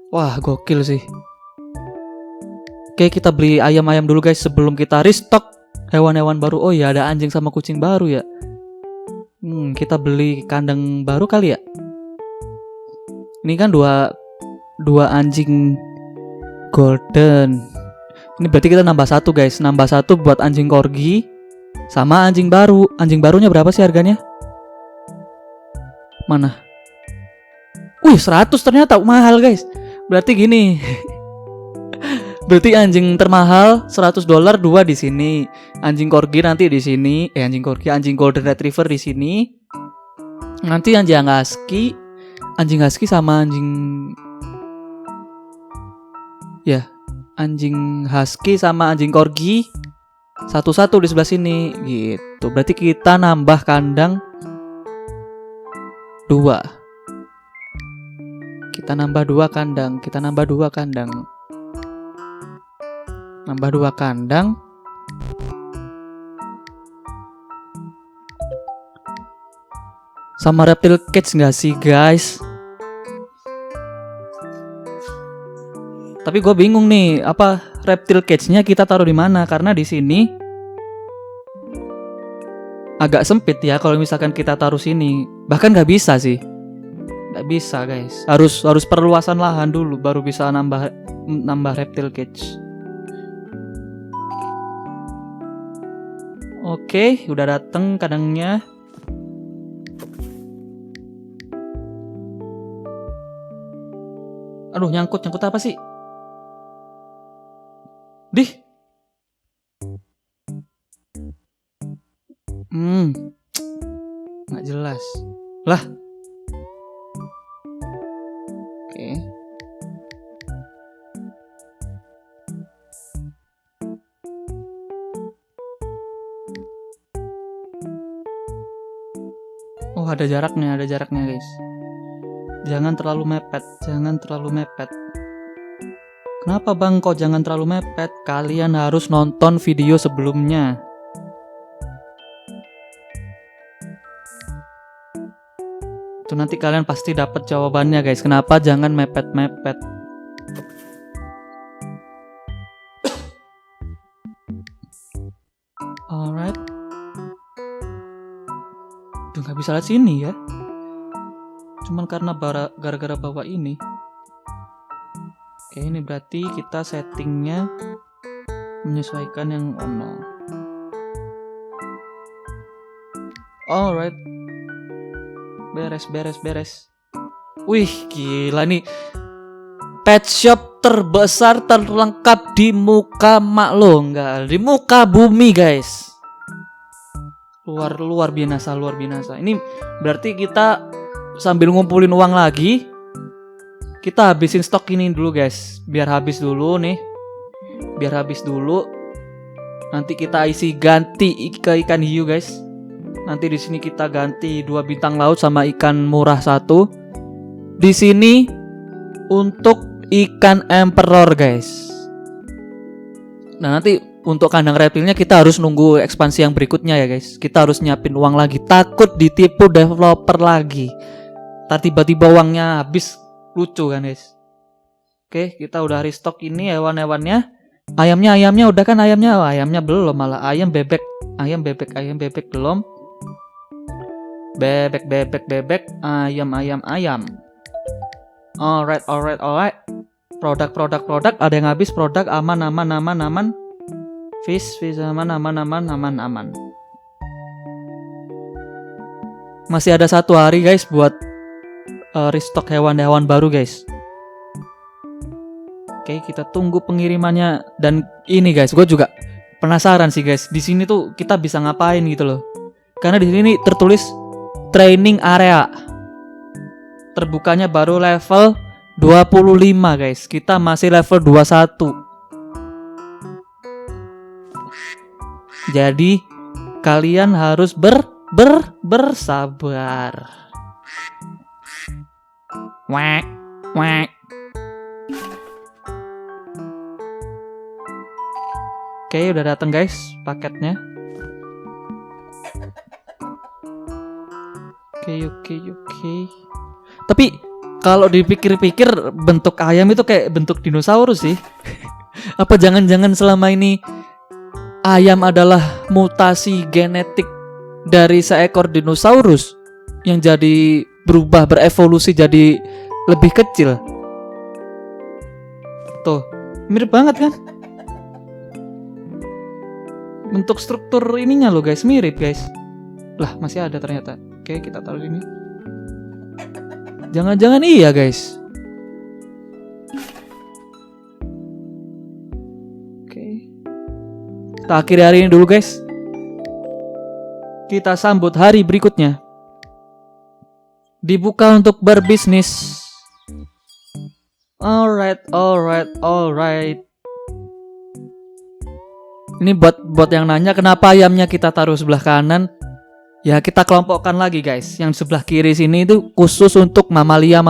Wah, gokil sih. Oke, kita beli ayam-ayam dulu guys sebelum kita restock hewan-hewan baru. Oh iya, ada anjing sama kucing baru ya. Kita beli kandang baru kali ya. Ini kan dua anjing golden. Ini berarti kita nambah satu guys. Nambah satu buat anjing corgi sama anjing baru. Anjing barunya berapa sih harganya? Mana? 100 ternyata mahal guys. Berarti gini. Berarti anjing termahal $100 2 di sini. Anjing corgi nanti di sini. Anjing golden retriever di sini. Nanti anjing husky sama anjing husky sama anjing corgi satu-satu di sebelah sini gitu. Berarti kita nambah kandang 2. Kita nambah 2 kandang. Nambah 2 kandang. Sama reptile cage nggak sih guys? Tapi gue bingung nih, apa reptile cage-nya kita taruh di mana? Karena di sini agak sempit ya kalau misalkan kita taruh sini. Bahkan nggak bisa sih. Nggak bisa guys. Harus perluasan lahan dulu baru bisa nambah reptile cage. Oke, udah dateng kandangnya. Aduh, nyangkut apa sih? Dih. Nggak jelas. Lah. Oke. Oh, ada jaraknya guys. Jangan terlalu mepet. Kenapa bang kok jangan terlalu mepet? Kalian harus nonton video sebelumnya. Itu nanti kalian pasti dapat jawabannya guys. Kenapa jangan mepet-mepet? Alright. Tuh nggak bisa lihat sini ya. Cuman karena gara-gara bawa ini. Oke, ini berarti kita settingnya menyesuaikan yang ono. Alright. Beres. Wih, gila nih. Pet shop terbesar terlengkap di muka di muka bumi, guys. Luar biasa. Ini berarti kita sambil ngumpulin uang lagi. Kita habisin stok ini dulu, guys. Biar habis dulu. Nanti kita isi ganti ke ikan hiu, guys. Nanti di sini kita ganti 2 bintang laut sama ikan murah 1. Di sini untuk ikan emperor, guys. Nah, nanti untuk kandang reptilnya kita harus nunggu ekspansi yang berikutnya ya, guys. Kita harus nyiapin uang lagi. Takut ditipu developer lagi. Ntar tiba-tiba uangnya habis. Lucu kan, guys. Oke, kita udah restock ini hewan-hewannya. Ayamnya udah kan ayamnya? Oh, ayamnya belum, malah ayam bebek belum. Bebek, ayam. Alright. Produk ada yang habis, produk aman. Fish aman. Masih ada 1 hari, guys, buat restock hewan-hewan baru, guys. Oke, kita tunggu pengirimannya. Dan ini, guys, gue juga penasaran sih, guys. Di sini tuh kita bisa ngapain gitu loh. Karena di sini tertulis training area. Terbukanya baru level 25, guys. Kita masih level 21. Jadi kalian harus bersabar. Wek. Oke, udah datang, guys, paketnya. Oke. Oke. Tapi kalau dipikir-pikir bentuk ayam itu kayak bentuk dinosaurus sih. Apa jangan-jangan selama ini ayam adalah mutasi genetik dari seekor dinosaurus yang jadi berubah berevolusi jadi lebih kecil? Tuh, mirip banget kan? Bentuk struktur ininya loh guys, mirip guys. Lah, masih ada ternyata. Oke, kita taruh ini. Jangan-jangan iya guys. Oke. Kita akhiri hari ini dulu guys. Kita sambut hari berikutnya. Dibuka untuk berbisnis. Alright. Ini buat yang nanya kenapa ayamnya kita taruh sebelah kanan. Ya kita kelompokkan lagi guys. Yang sebelah kiri sini itu khusus untuk mamalia,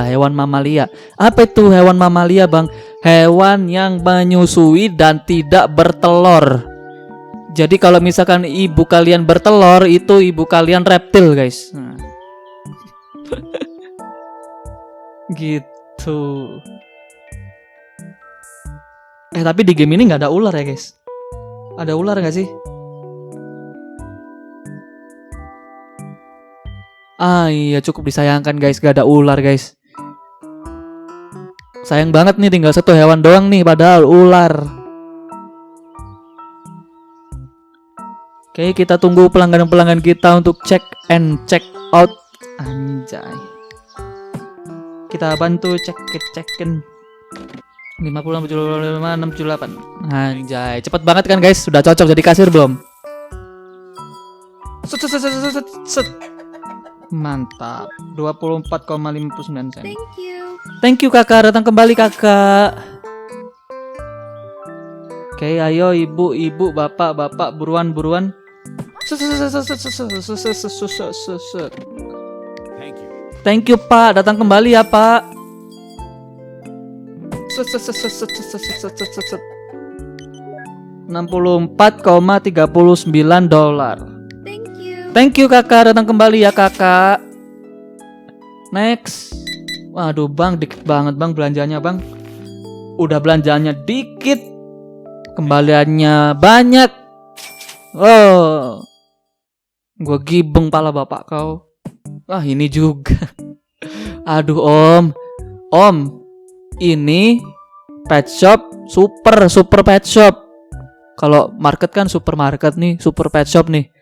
hewan mamalia. Apa itu hewan mamalia bang? Hewan yang menyusui dan tidak bertelur. Jadi kalau misalkan ibu kalian bertelur, itu ibu kalian reptil guys. Nah. Gitu. Tapi di game ini gak ada ular ya guys. Ada ular gak sih? Iya cukup disayangkan guys, gak ada ular guys. Sayang banget nih, tinggal satu hewan doang nih, padahal ular. Oke, kita tunggu pelanggan-pelanggan kita untuk check and check out. Anjay. Kita bantu check-in 50, 75, 68. Anjay, cepet banget kan guys? Sudah cocok jadi kasir belum? Set. Mantap. 24,59 sen. Thank you kakak, datang kembali kakak. Oke, ayo ibu, bapak, buruan. Thank you pak, datang kembali ya pak. 64,39 dolar. Thank you kakak, datang kembali ya kakak. Next. Waduh bang, dikit banget bang belanjanya bang. Udah belanjanya dikit, kembaliannya banyak. Oh, gua gibeng pala bapak kau. Ini juga. Aduh om, ini pet shop super pet shop. Kalau market kan supermarket nih, super pet shop nih.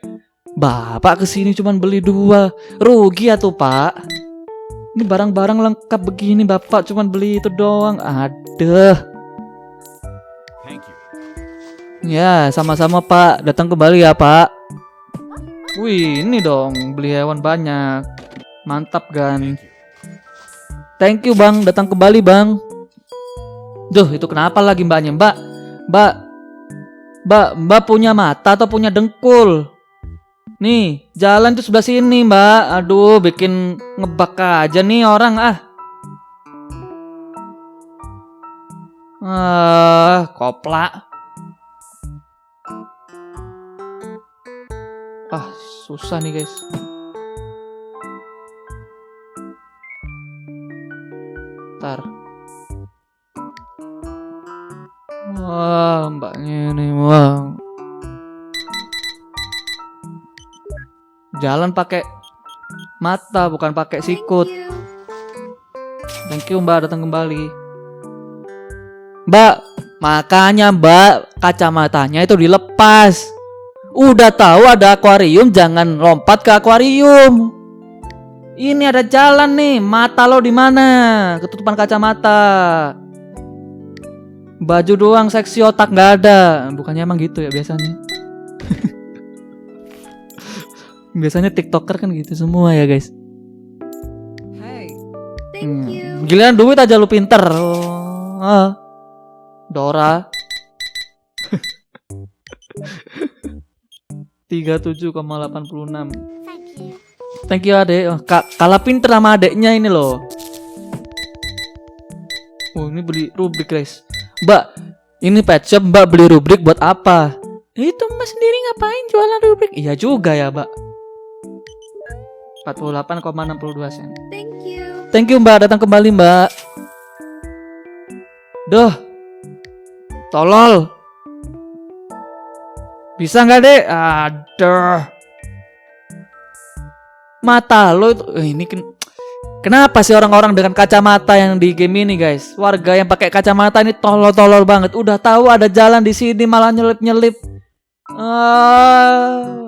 Bapak kesini cuman beli 2, rugi ya tuh pak. Ini barang-barang lengkap begini bapak cuman beli itu doang. Aduh. Ya sama-sama pak, datang kembali ya pak. Wih ini dong, beli hewan banyak. Mantap kan. Thank you bang, datang kembali bang. Duh itu kenapa lagi mbaknya? Mbak punya mata atau punya dengkul? Nih, jalan tuh sebelah sini, Mbak. Aduh, bikin ngebak aja nih orang koplak. Susah nih, guys. Ntar. Wah, mbaknya ini, wah. Jalan pakai mata bukan pakai sikut. Thank you mbak, datang kembali. Mbak, makanya mbak kacamatanya itu dilepas. Udah tahu ada akuarium, jangan lompat ke akuarium. Ini ada jalan nih, mata lo di mana? Ketutupan kacamata. Baju doang seksi, otak nggak ada. Bukannya emang gitu ya biasanya? Biasanya TikToker kan gitu semua ya guys. Thank you. Giliran duit aja lu pinter. Dora. 37,86. Thank you adek. Kalah pinter sama adeknya ini loh. Ini beli rubrik guys. Mbak, ini pet shop mbak beli rubrik buat apa? Itu mbak sendiri ngapain jualan rubrik? Iya juga ya mbak. 48,62 sen. Thank you. Mbak, datang kembali Mbak. Duh, tolol. Bisa nggak dek? Aduh, mata lo itu ini kenapa sih orang-orang dengan kacamata yang di game ini guys? Warga yang pakai kacamata ini tolol-tolol banget. Udah tahu ada jalan di sini malah nyelip-nyelip.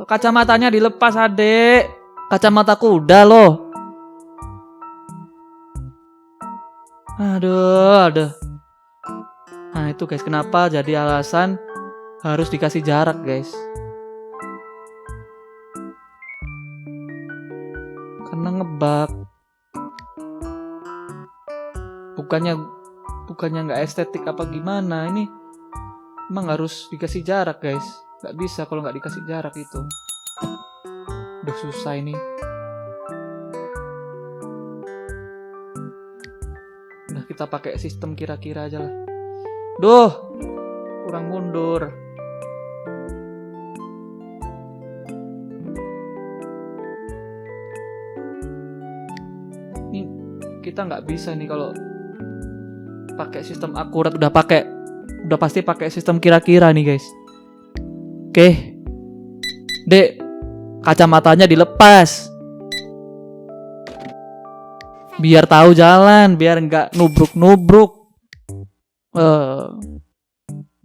Kacamatanya dilepas adek. Kacamata kuda loh. Aduh. Nah itu guys, kenapa jadi alasan harus dikasih jarak guys? Karena ngebug. Bukannya nggak estetik apa gimana, ini emang harus dikasih jarak guys. Nggak bisa kalau nggak dikasih jarak itu. Udah susah ini. Nah kita pakai sistem kira-kira aja lah. Duh, kurang mundur. Ini kita nggak bisa nih kalau pakai sistem akurat. Udah pasti pakai sistem kira-kira nih guys. Oke, dek, kacamatanya dilepas biar tahu jalan, biar nggak nubruk.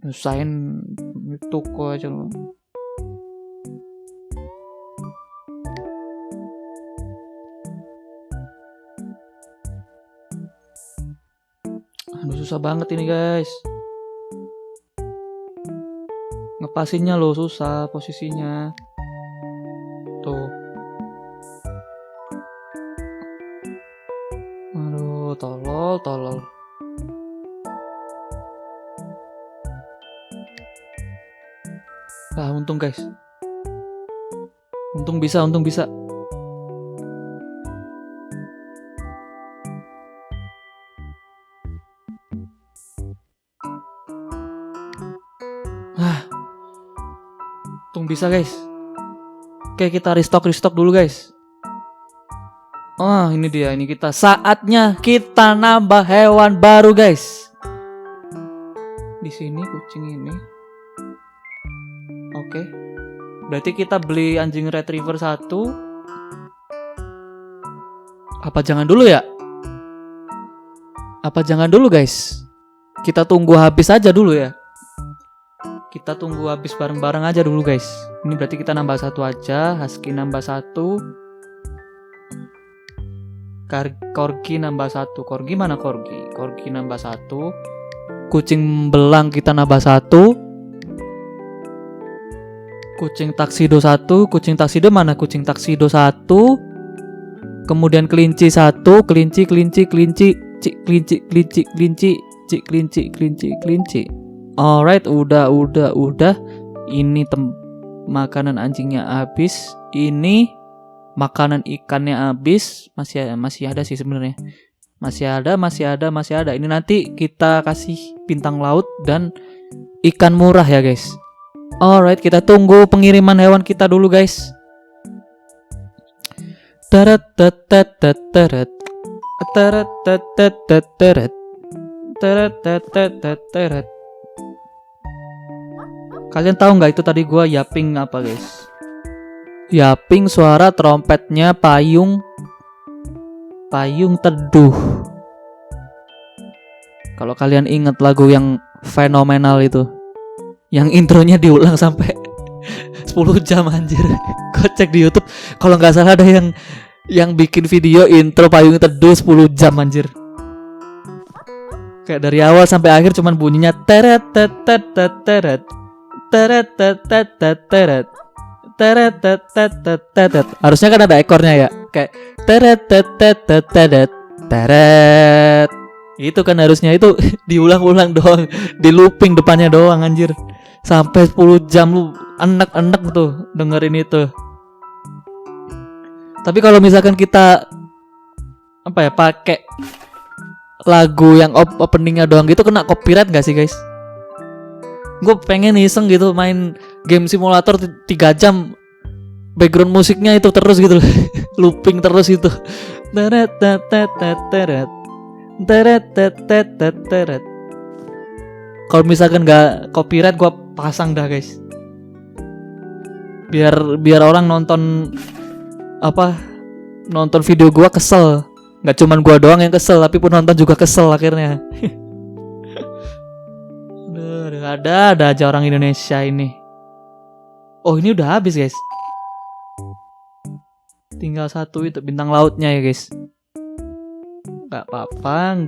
Nyusahin toko aja lo. Aduh susah banget ini guys. Ngepasinnya lo susah posisinya. Tuh. Aduh tolol. Ah, untung guys. Untung bisa. Untung bisa guys. Oke, kita restock dulu guys. Ini dia, ini kita saatnya kita nambah hewan baru guys. Di sini kucing ini. Oke. Berarti kita beli anjing retriever 1. Apa jangan dulu ya? Apa jangan dulu guys? Kita tunggu habis aja dulu ya. Kita tunggu habis bareng-bareng aja dulu guys. Ini berarti kita nambah 1 aja. Husky nambah 1. Corgi nambah 1. Corgi mana Corgi? Corgi nambah 1. Kucing belang kita nambah 1. Kucing taksido 1. Kucing taksido mana? Kucing taksido 1. Kemudian kelinci 1. Kelinci. Alright, udah. Ini makanan anjingnya habis. Ini makanan ikannya habis. Masih ada sih sebenarnya. Masih ada. Ini nanti kita kasih bintang laut dan ikan murah ya guys. Alright, kita tunggu pengiriman hewan kita dulu guys. Kalian tahu nggak itu tadi gua yaping apa guys? Yaping suara trompetnya payung teduh. Kalau kalian ingat lagu yang fenomenal itu, yang intronya diulang sampai 10 jam anjir. Gua cek di YouTube, kalau nggak salah ada yang bikin video intro payung teduh 10 jam anjir. Kayak dari awal sampai akhir cuman bunyinya teret teret teret teret teret teret. Harusnya kan ada ekornya ya, kayak teret teret teret teret. Itu kan harusnya itu diulang-ulang doang, di looping depannya doang anjir. Sampai 10 jam lu enek-enek tuh dengerin itu. Tapi kalau misalkan kita pakai lagu yang openingnya doang gitu, kena copyright gak sih guys? Gue pengen iseng gitu main game simulator 3 jam, background musiknya itu terus gitu. looping terus itu. Teret teret teret teret teret teret. Kalau misalkan nggak copyright gue pasang dah guys, biar orang nonton video gue kesel. Nggak cuman gue doang yang kesel, tapi penonton juga kesel akhirnya. Ada aja orang Indonesia ini. Oh ini udah habis guys, tinggal satu itu bintang lautnya ya guys. Gak apa-apa.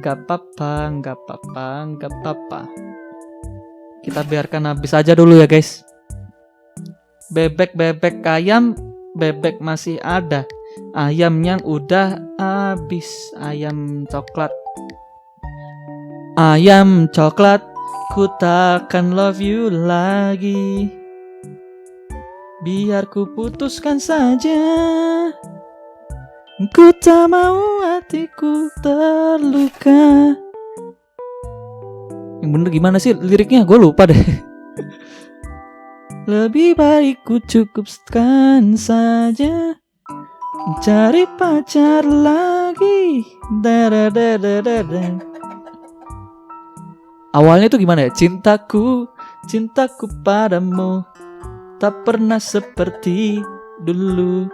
Kita biarkan habis aja dulu ya guys. Bebek ayam, bebek masih ada, ayam yang udah habis. Ayam coklat, ku takkan love you lagi. Biar ku putuskan saja, ku tak mau hatiku terluka. Yang bener gimana sih liriknya? Gue lupa deh. Lebih baik ku cukupkan saja, cari pacar lagi. Awalnya tuh gimana ya? Cintaku padamu tak pernah seperti dulu.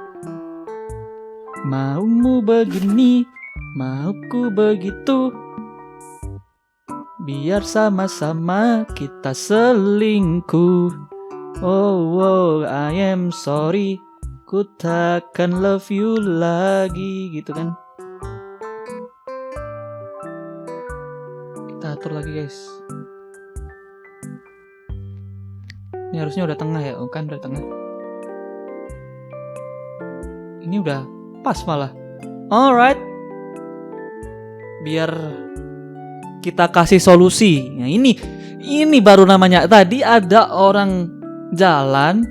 Maumu begini, mauku begitu. Biar sama-sama kita selingkuh. Oh, I am sorry, ku takkan love you lagi. Gitu kan. Kita atur lagi guys. Ini harusnya udah tengah ya, kan udah tengah. Ini udah pas malah. Alright. Biar kita kasih solusi. Nah ini baru namanya. Tadi ada orang jalan,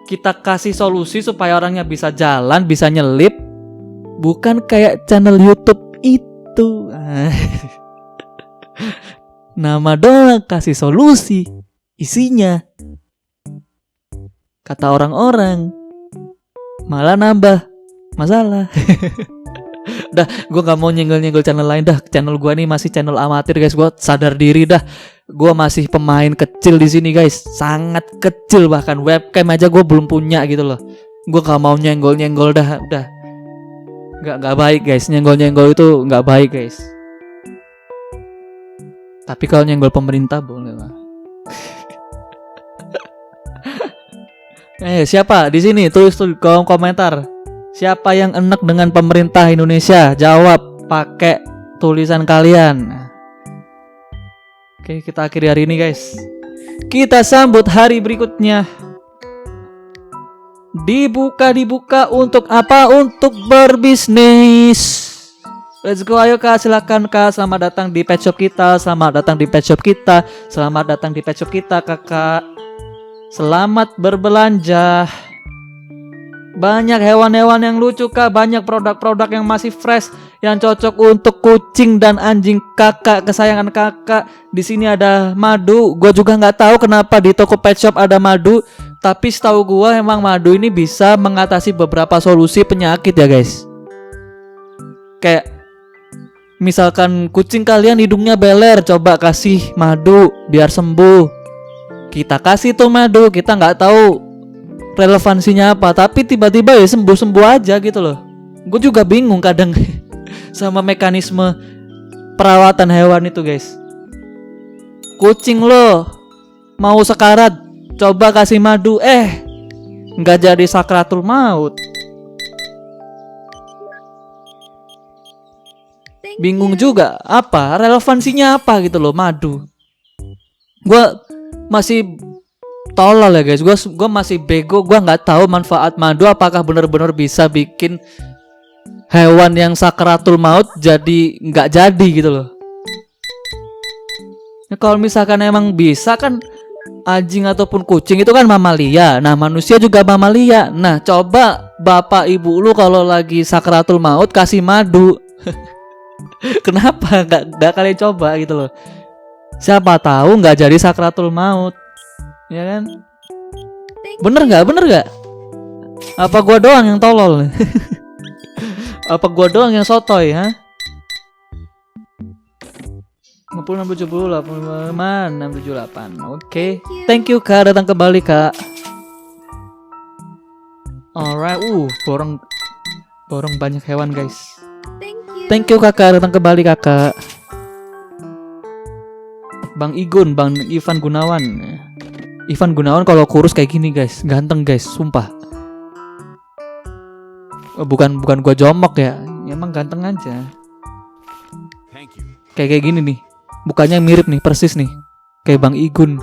kita kasih solusi supaya orangnya bisa jalan, bisa nyelip. Bukan kayak channel YouTube itu. Nama doang kasih solusi, isinya kata orang-orang malah nambah masalah. Dah, gue gak mau nyenggol-nyenggol channel lain dah. Channel gue nih masih channel amatir guys. Gue sadar diri dah. Gue masih pemain kecil di sini guys. Sangat kecil, bahkan webcam aja gue belum punya gitu loh. Gue gak mau nyenggol-nyenggol dah. Udah. Gak baik guys. Nyenggol-nyenggol itu gak baik guys. Tapi kalau nyenggol pemerintah boleh lah. Siapa di sini? Tulis kolom komentar. Siapa yang enek dengan pemerintah Indonesia? Jawab pakai tulisan kalian. Oke, kita akhiri hari ini guys. Kita sambut hari berikutnya. Dibuka untuk apa? Untuk berbisnis. Let's go, ayo kak, silakan kak. Selamat datang di pet shop kita. Selamat datang di pet shop kita. Selamat datang di pet shop kita kakak. Selamat berbelanja. Banyak hewan-hewan yang lucu kak. Banyak produk-produk yang masih fresh, yang cocok untuk kucing dan anjing kakak kesayangan kakak. Di sini ada madu. Gue juga nggak tahu kenapa di toko pet shop ada madu. Tapi setahu gue emang madu ini bisa mengatasi beberapa solusi penyakit ya guys. Kayak misalkan kucing kalian hidungnya beler, coba kasih madu biar sembuh. Kita kasih tuh madu, kita nggak tahu relevansinya apa, tapi tiba-tiba ya sembuh-sembuh aja gitu loh. Gue juga bingung kadang sama mekanisme perawatan hewan itu guys. Kucing lo mau sekarat, coba kasih madu, nggak jadi sakratul maut. Bingung juga apa relevansinya apa gitu loh madu. Gue masih tolol ya guys. Gue masih bego. Gue nggak tahu manfaat madu apakah benar-benar bisa bikin hewan yang sakratul maut jadi nggak jadi gitu loh. Nah, kalau misalkan emang bisa kan anjing ataupun kucing itu kan mamalia. Nah manusia juga mamalia. Nah coba bapak ibu lu kalau lagi sakratul maut kasih madu. Kenapa nggak kalian coba gitu loh? Siapa tahu nggak jadi sakratul maut, ya kan? Bener nggak? Apa gua doang yang tolol? Apa gua doang yang sotoy, ha? 50, 60, 70, 85, 678. Oke. Thank you Kak, datang kembali Kak. Alright, borong banyak hewan guys. Thank you Kakak, datang kembali Kakak. Bang Igun, Bang Ivan Gunawan. Ivan Gunawan kalau kurus kayak gini guys, ganteng guys, sumpah. Bukan gua jomok ya, emang ganteng aja. Kayak gini nih, mukanya mirip nih, persis nih, kayak Bang Igun.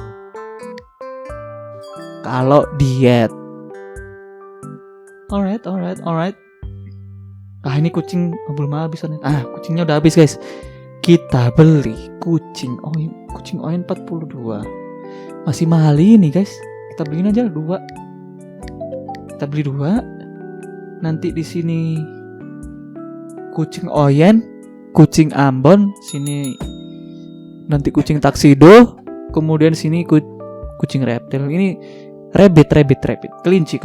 Kalau diet. Alright. Ini kucing belum habis nih. Kucingnya udah habis guys. Kita beli kucing oyen 42. Masih mahal ini guys. Kita beliin aja 2. Kita beli 2. Nanti di sini kucing oyen, kucing Ambon, sini nanti kucing taksido, kemudian sini kucing reptil. Ini rabbit, kelinci.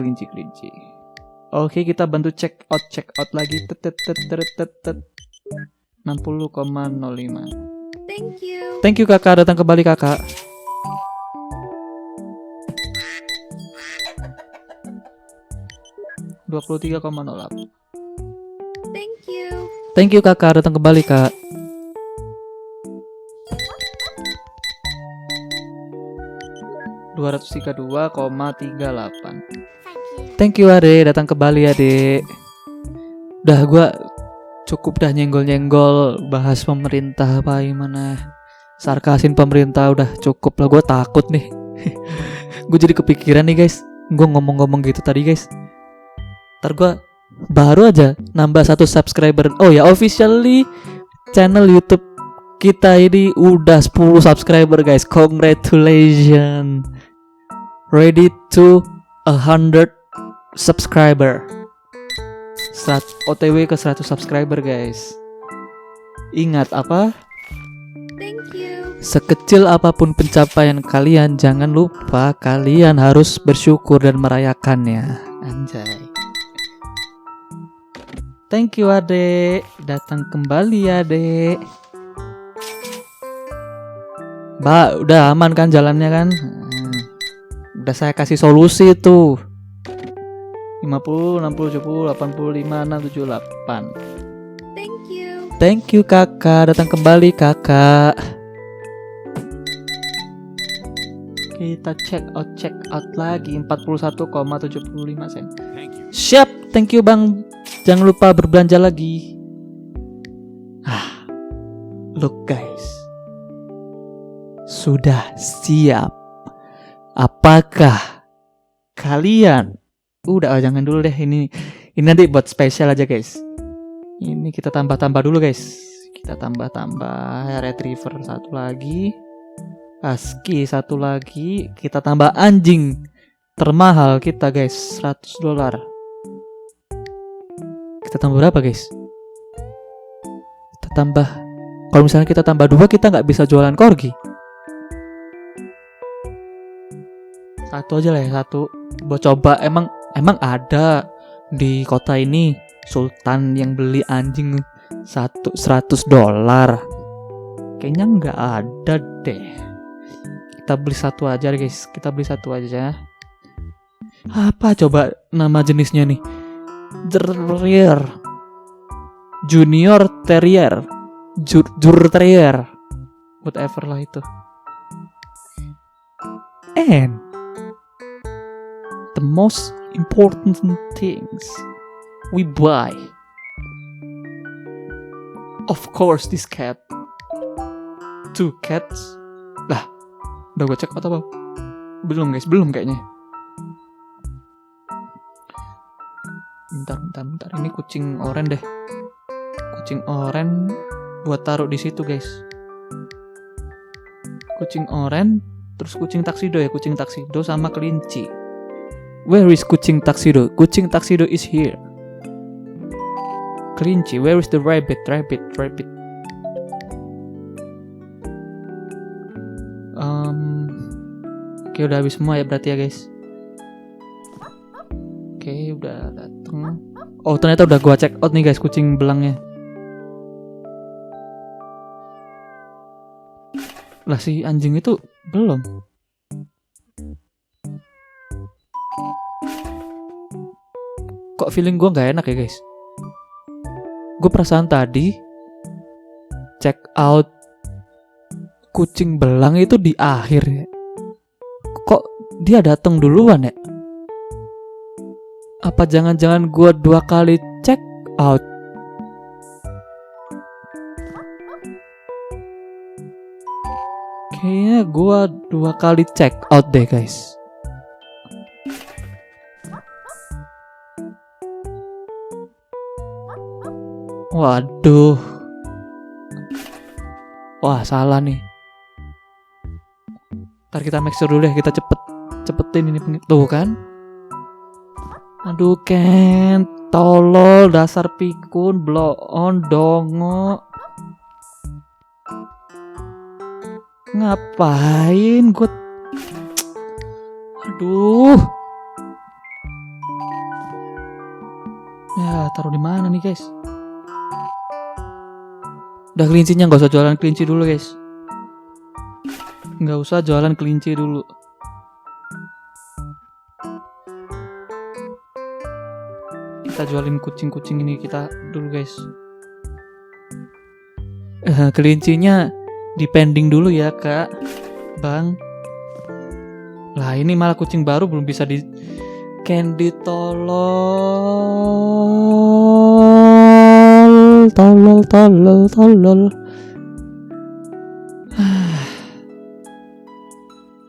Oke, kita bantu check out lagi. 60,05. Thank you Kakak, datang kembali Kakak. $23,08. Thank you Kakak, datang kembali Kak. $232,38. Thank you Ade, datang kembali Ade. Udah gua cukup dah nyenggol-nyenggol bahas pemerintah apa gimana. Sarkasin pemerintah udah cukup lah, gua takut nih. Gue jadi kepikiran nih guys. Gua ngomong-ngomong gitu tadi guys. Ntar gua baru aja nambah 1 subscriber. Oh ya, officially channel YouTube kita ini udah 10 subscriber guys. Congratulations. Ready to 100 subscriber. OTW ke 100 subscriber guys. Ingat apa? Sekecil apapun pencapaian kalian, jangan lupa kalian harus bersyukur dan merayakannya. Anjay. Thank you Ade, datang kembali Ade. Mbak, udah aman kan jalannya kan? Udah saya kasih solusi tuh. 50, 60, 70, 85, 6, 78. Thank you Kakak, datang kembali Kakak. Kita check out lagi 41,75 sen. Siap, thank you Bang. Jangan lupa berbelanja lagi. Look guys, sudah siap. Apakah kalian jangan dulu deh, ini nanti buat spesial aja guys. Ini kita tambah dulu guys. Kita tambah retriever 1 lagi, husky 1 lagi, kita tambah anjing termahal kita guys, $100. Kita tambah berapa guys? Kalau misalnya kita tambah 2, kita nggak bisa jualan corgi. 1 aja lah ya, 1 buat coba. Emang ada di kota ini sultan yang beli anjing $100? Kayaknya nggak ada deh. Kita beli 1 aja guys. Kita beli 1 aja. Apa coba nama jenisnya nih? Terrier, Junior Terrier, Jur Terrier, whatever lah itu. And the most important things we buy, of course, this cat. 2 cats. Lah, udah gue cek atau belum guys? Belum kayaknya. Bentar. Ini kucing oranye deh. Kucing oranye buat taruh di situ guys. Kucing oranye, terus kucing taksido ya. Kucing taksido sama kelinci. Where is kucing taksido? Kucing taksido is here. Kelinci, where is the rabbit? Oke, udah habis semua ya berarti ya guys. Oke, udah dateng. Oh, ternyata udah gua check out nih guys kucing belangnya. Lah si anjing itu belum. Kok feeling gua nggak enak ya guys? Gue perasaan tadi check out kucing belang itu di akhir ya. Kok dia datang duluan ya? Apa jangan-jangan gue 2 kali check out? Kayaknya gue 2 kali check out deh guys. Waduh. Wah, salah nih. Ntar kita make sure dulu ya, kita cepetin ini tuh kan. Aduh Ken, tolol dasar pikun, blow on dongo. Ngapain gue? Aduh. Ya, taruh di mana nih guys? Udah kelincinya, nggak usah jualan kelinci dulu guys. Nggak usah jualan kelinci dulu. Kita jualin kucing-kucing ini kita dulu guys. Kelincinya dipending dulu ya kak, bang. Lah ini malah kucing baru belum bisa di Candy tolol.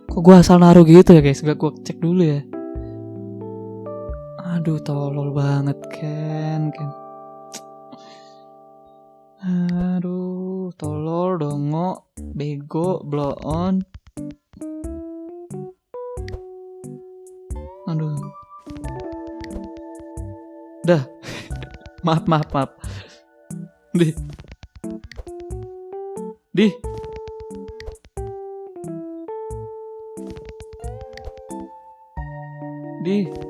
Kok gua asal naruh gitu ya guys, gak gua cek dulu ya. Aduh tolol banget Ken. Aduh tolol dongo, bego, blow on. Aduh. Dah. maaf. Di.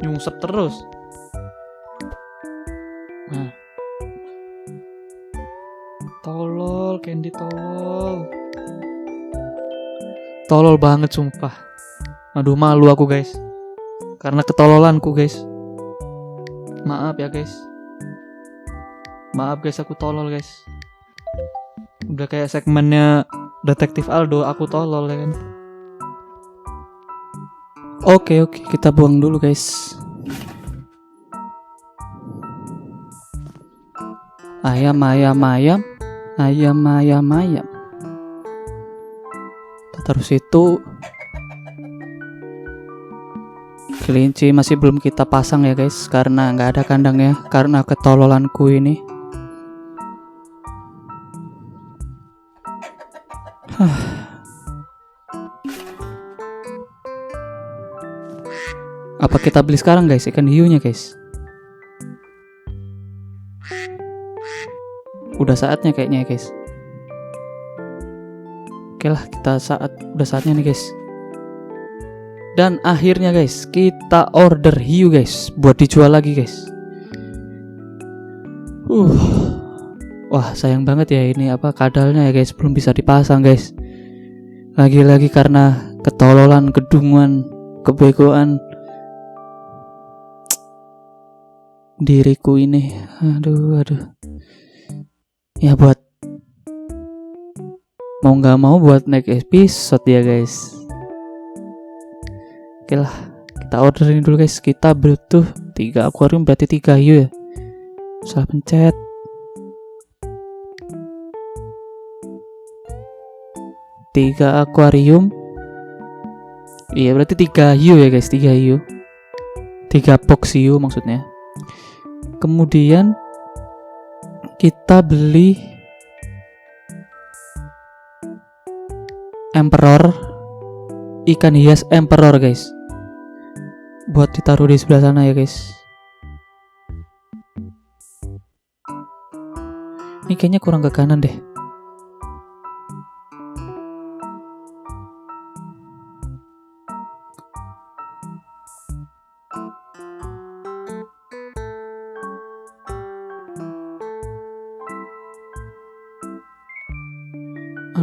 Nyungsep terus. Nah. Tolol, Candy tolol. Tolol banget sumpah. Aduh malu aku guys. Karena ketololanku guys. Maaf ya guys. Maaf guys, aku tolol guys. Udah kayak segmennya Detektif Aldo, aku tolol ya kan. Oke, kita buang dulu guys. Ayam. Kita taruh situ. Kelinci masih belum kita pasang ya guys, karena nggak ada kandangnya, karena ketololanku ini. Apa kita beli sekarang guys ikan hiunya guys? Udah saatnya kayaknya ya guys. Oke lah, udah saatnya nih guys. Dan akhirnya guys, kita order hiu guys, buat dijual lagi guys. Wah sayang banget ya ini kadalnya ya guys, belum bisa dipasang guys. Lagi-lagi karena ketololan, kedunguan, kebegoan diriku ini. Aduh. Ya buat mau nggak mau buat next episode ya guys. Oke lah, kita orderin dulu guys. Kita butuh 3 akuarium, berarti 3 hiu ya. Salah pencet. Tiga akuarium. Iya berarti 3 hiu ya guys, 3 hiu. 3 box hiu maksudnya. Kemudian kita beli emperor, ikan hias emperor guys, buat ditaruh di sebelah sana ya guys. Ini kayaknya kurang ke kanan deh.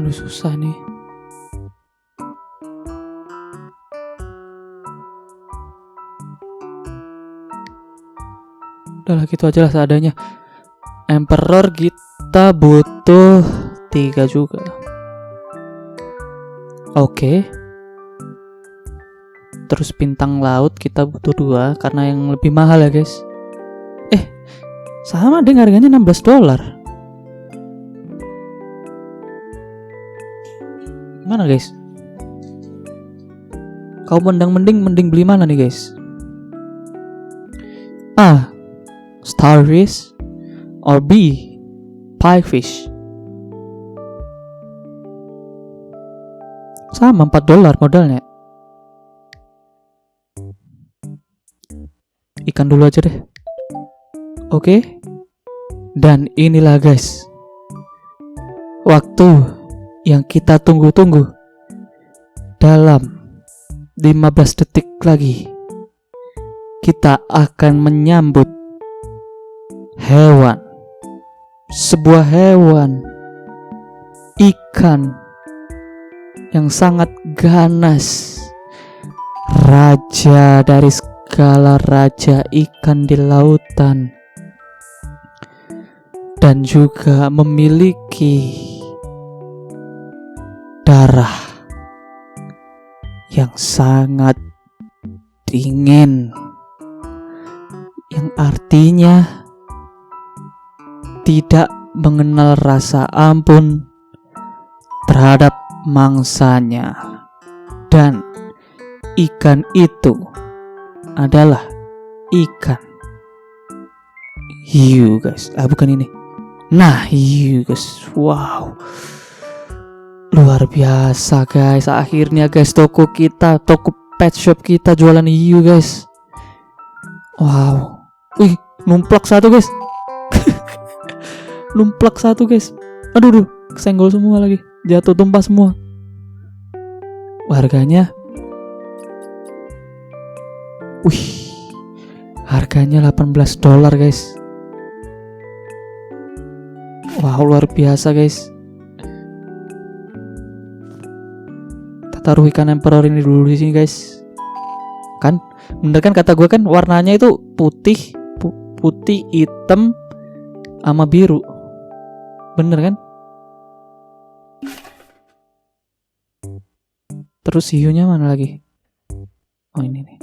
Aduh susah nih. Udahlah gitu aja lah seadanya. Emperor kita butuh 3 juga. Oke. Terus bintang laut kita butuh 2 karena yang lebih mahal ya guys. Sama deh harganya $16. Mana guys? Kau mending beli mana nih guys? A. Starfish or B. Piefish. Sama $4 modalnya. Ikan dulu aja deh. Oke. Dan inilah guys, waktu yang kita tunggu-tunggu. Dalam 15 detik lagi kita akan menyambut hewan. Sebuah hewan, ikan yang sangat ganas, raja dari segala raja ikan di lautan, dan juga memiliki darah yang sangat dingin, yang artinya tidak mengenal rasa ampun terhadap mangsanya. Dan ikan itu adalah ikan hiu guys. Bukan ini. Nah, hiu guys. Wow, luar biasa guys. Akhirnya guys, toko pet shop kita jualan hiu guys. Wow. Wih, numplak satu guys. Numplak satu guys. Aduh, kesenggol semua lagi. Jatuh tumpah semua. Harganya, harganya $18 guys. Wow, luar biasa guys. Kita taruh ikan emperor ini dulu di sini guys. Kan, bener kan kata gue kan, warnanya itu putih, hitam, sama biru. Bener kan? Terus hiunya mana lagi? Oh, ini nih.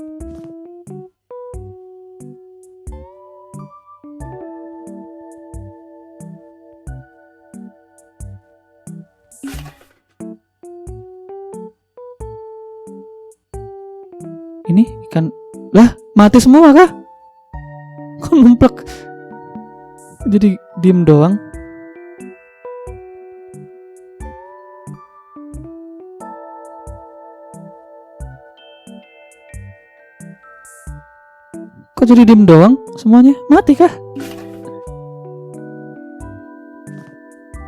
Ini ikan lah, mati semua kah? Kok numplak? Jadi diem doang. Kok jadi diem doang? Semuanya mati kah?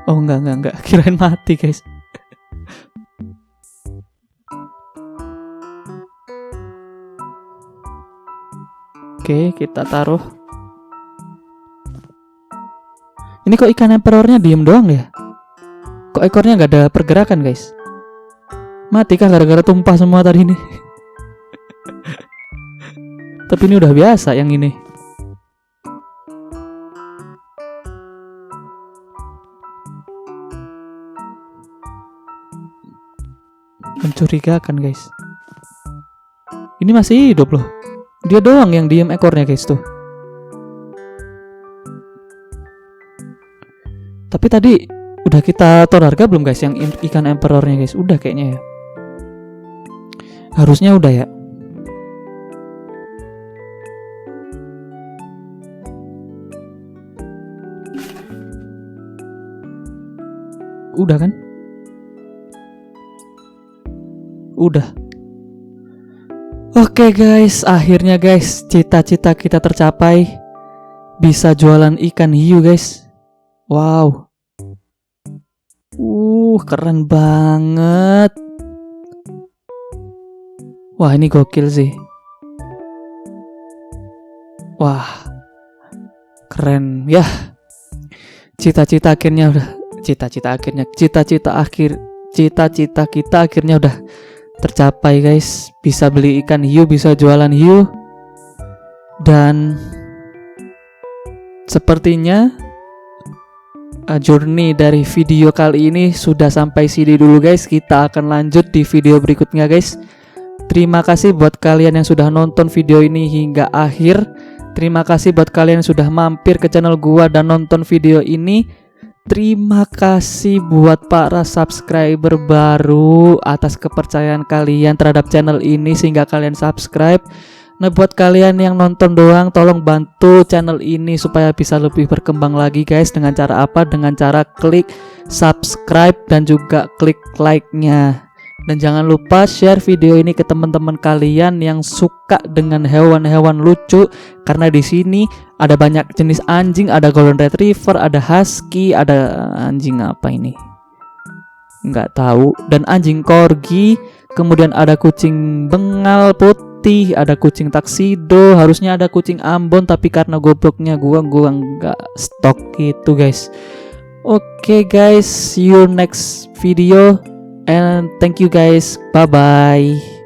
Oh enggak, kirain mati guys. Oke, kita taruh. Ini kok ikan emperornya diem doang ya? Kok ekornya nggak ada pergerakan guys? Mati kah gara-gara tumpah semua tadi ini? Tapi ini udah biasa yang ini. Mencurigakan guys. Ini masih hidup loh. Dia doang yang diem ekornya guys tuh. Tapi tadi udah kita atur harga belum guys yang ikan emperornya guys? Udah kayaknya ya. Harusnya udah ya. Udah kan? Udah. Oke guys, akhirnya guys, cita-cita kita tercapai. Bisa jualan ikan hiu guys. Wow. Keren banget. Wah, ini gokil sih. Wah, keren ya. Cita-cita akhir cita-cita kita akhirnya udah tercapai guys. Bisa beli ikan hiu, bisa jualan hiu. Dan sepertinya journey dari video kali ini sudah sampai sini dulu guys. Kita akan lanjut di video berikutnya guys. Terima kasih buat kalian yang sudah nonton video ini hingga akhir. Terima kasih buat kalian yang sudah mampir ke channel gua dan nonton video ini. Terima kasih buat para subscriber baru atas kepercayaan kalian terhadap channel ini sehingga kalian subscribe. Nah, buat kalian yang nonton doang, tolong bantu channel ini supaya bisa lebih berkembang lagi guys. Dengan cara apa? Dengan cara klik subscribe dan juga klik like-nya. Dan jangan lupa share video ini ke teman-teman kalian yang suka dengan hewan-hewan lucu. Karena di sini ada banyak jenis anjing, ada golden retriever, ada husky, ada anjing apa ini? Nggak tahu. Dan anjing corgi, kemudian ada kucing bengal putih, ada kucing tuxedo, harusnya ada kucing Ambon tapi karena gobloknya gua nggak stok gitu guys. Oke guys, see you next video and thank you guys, bye bye.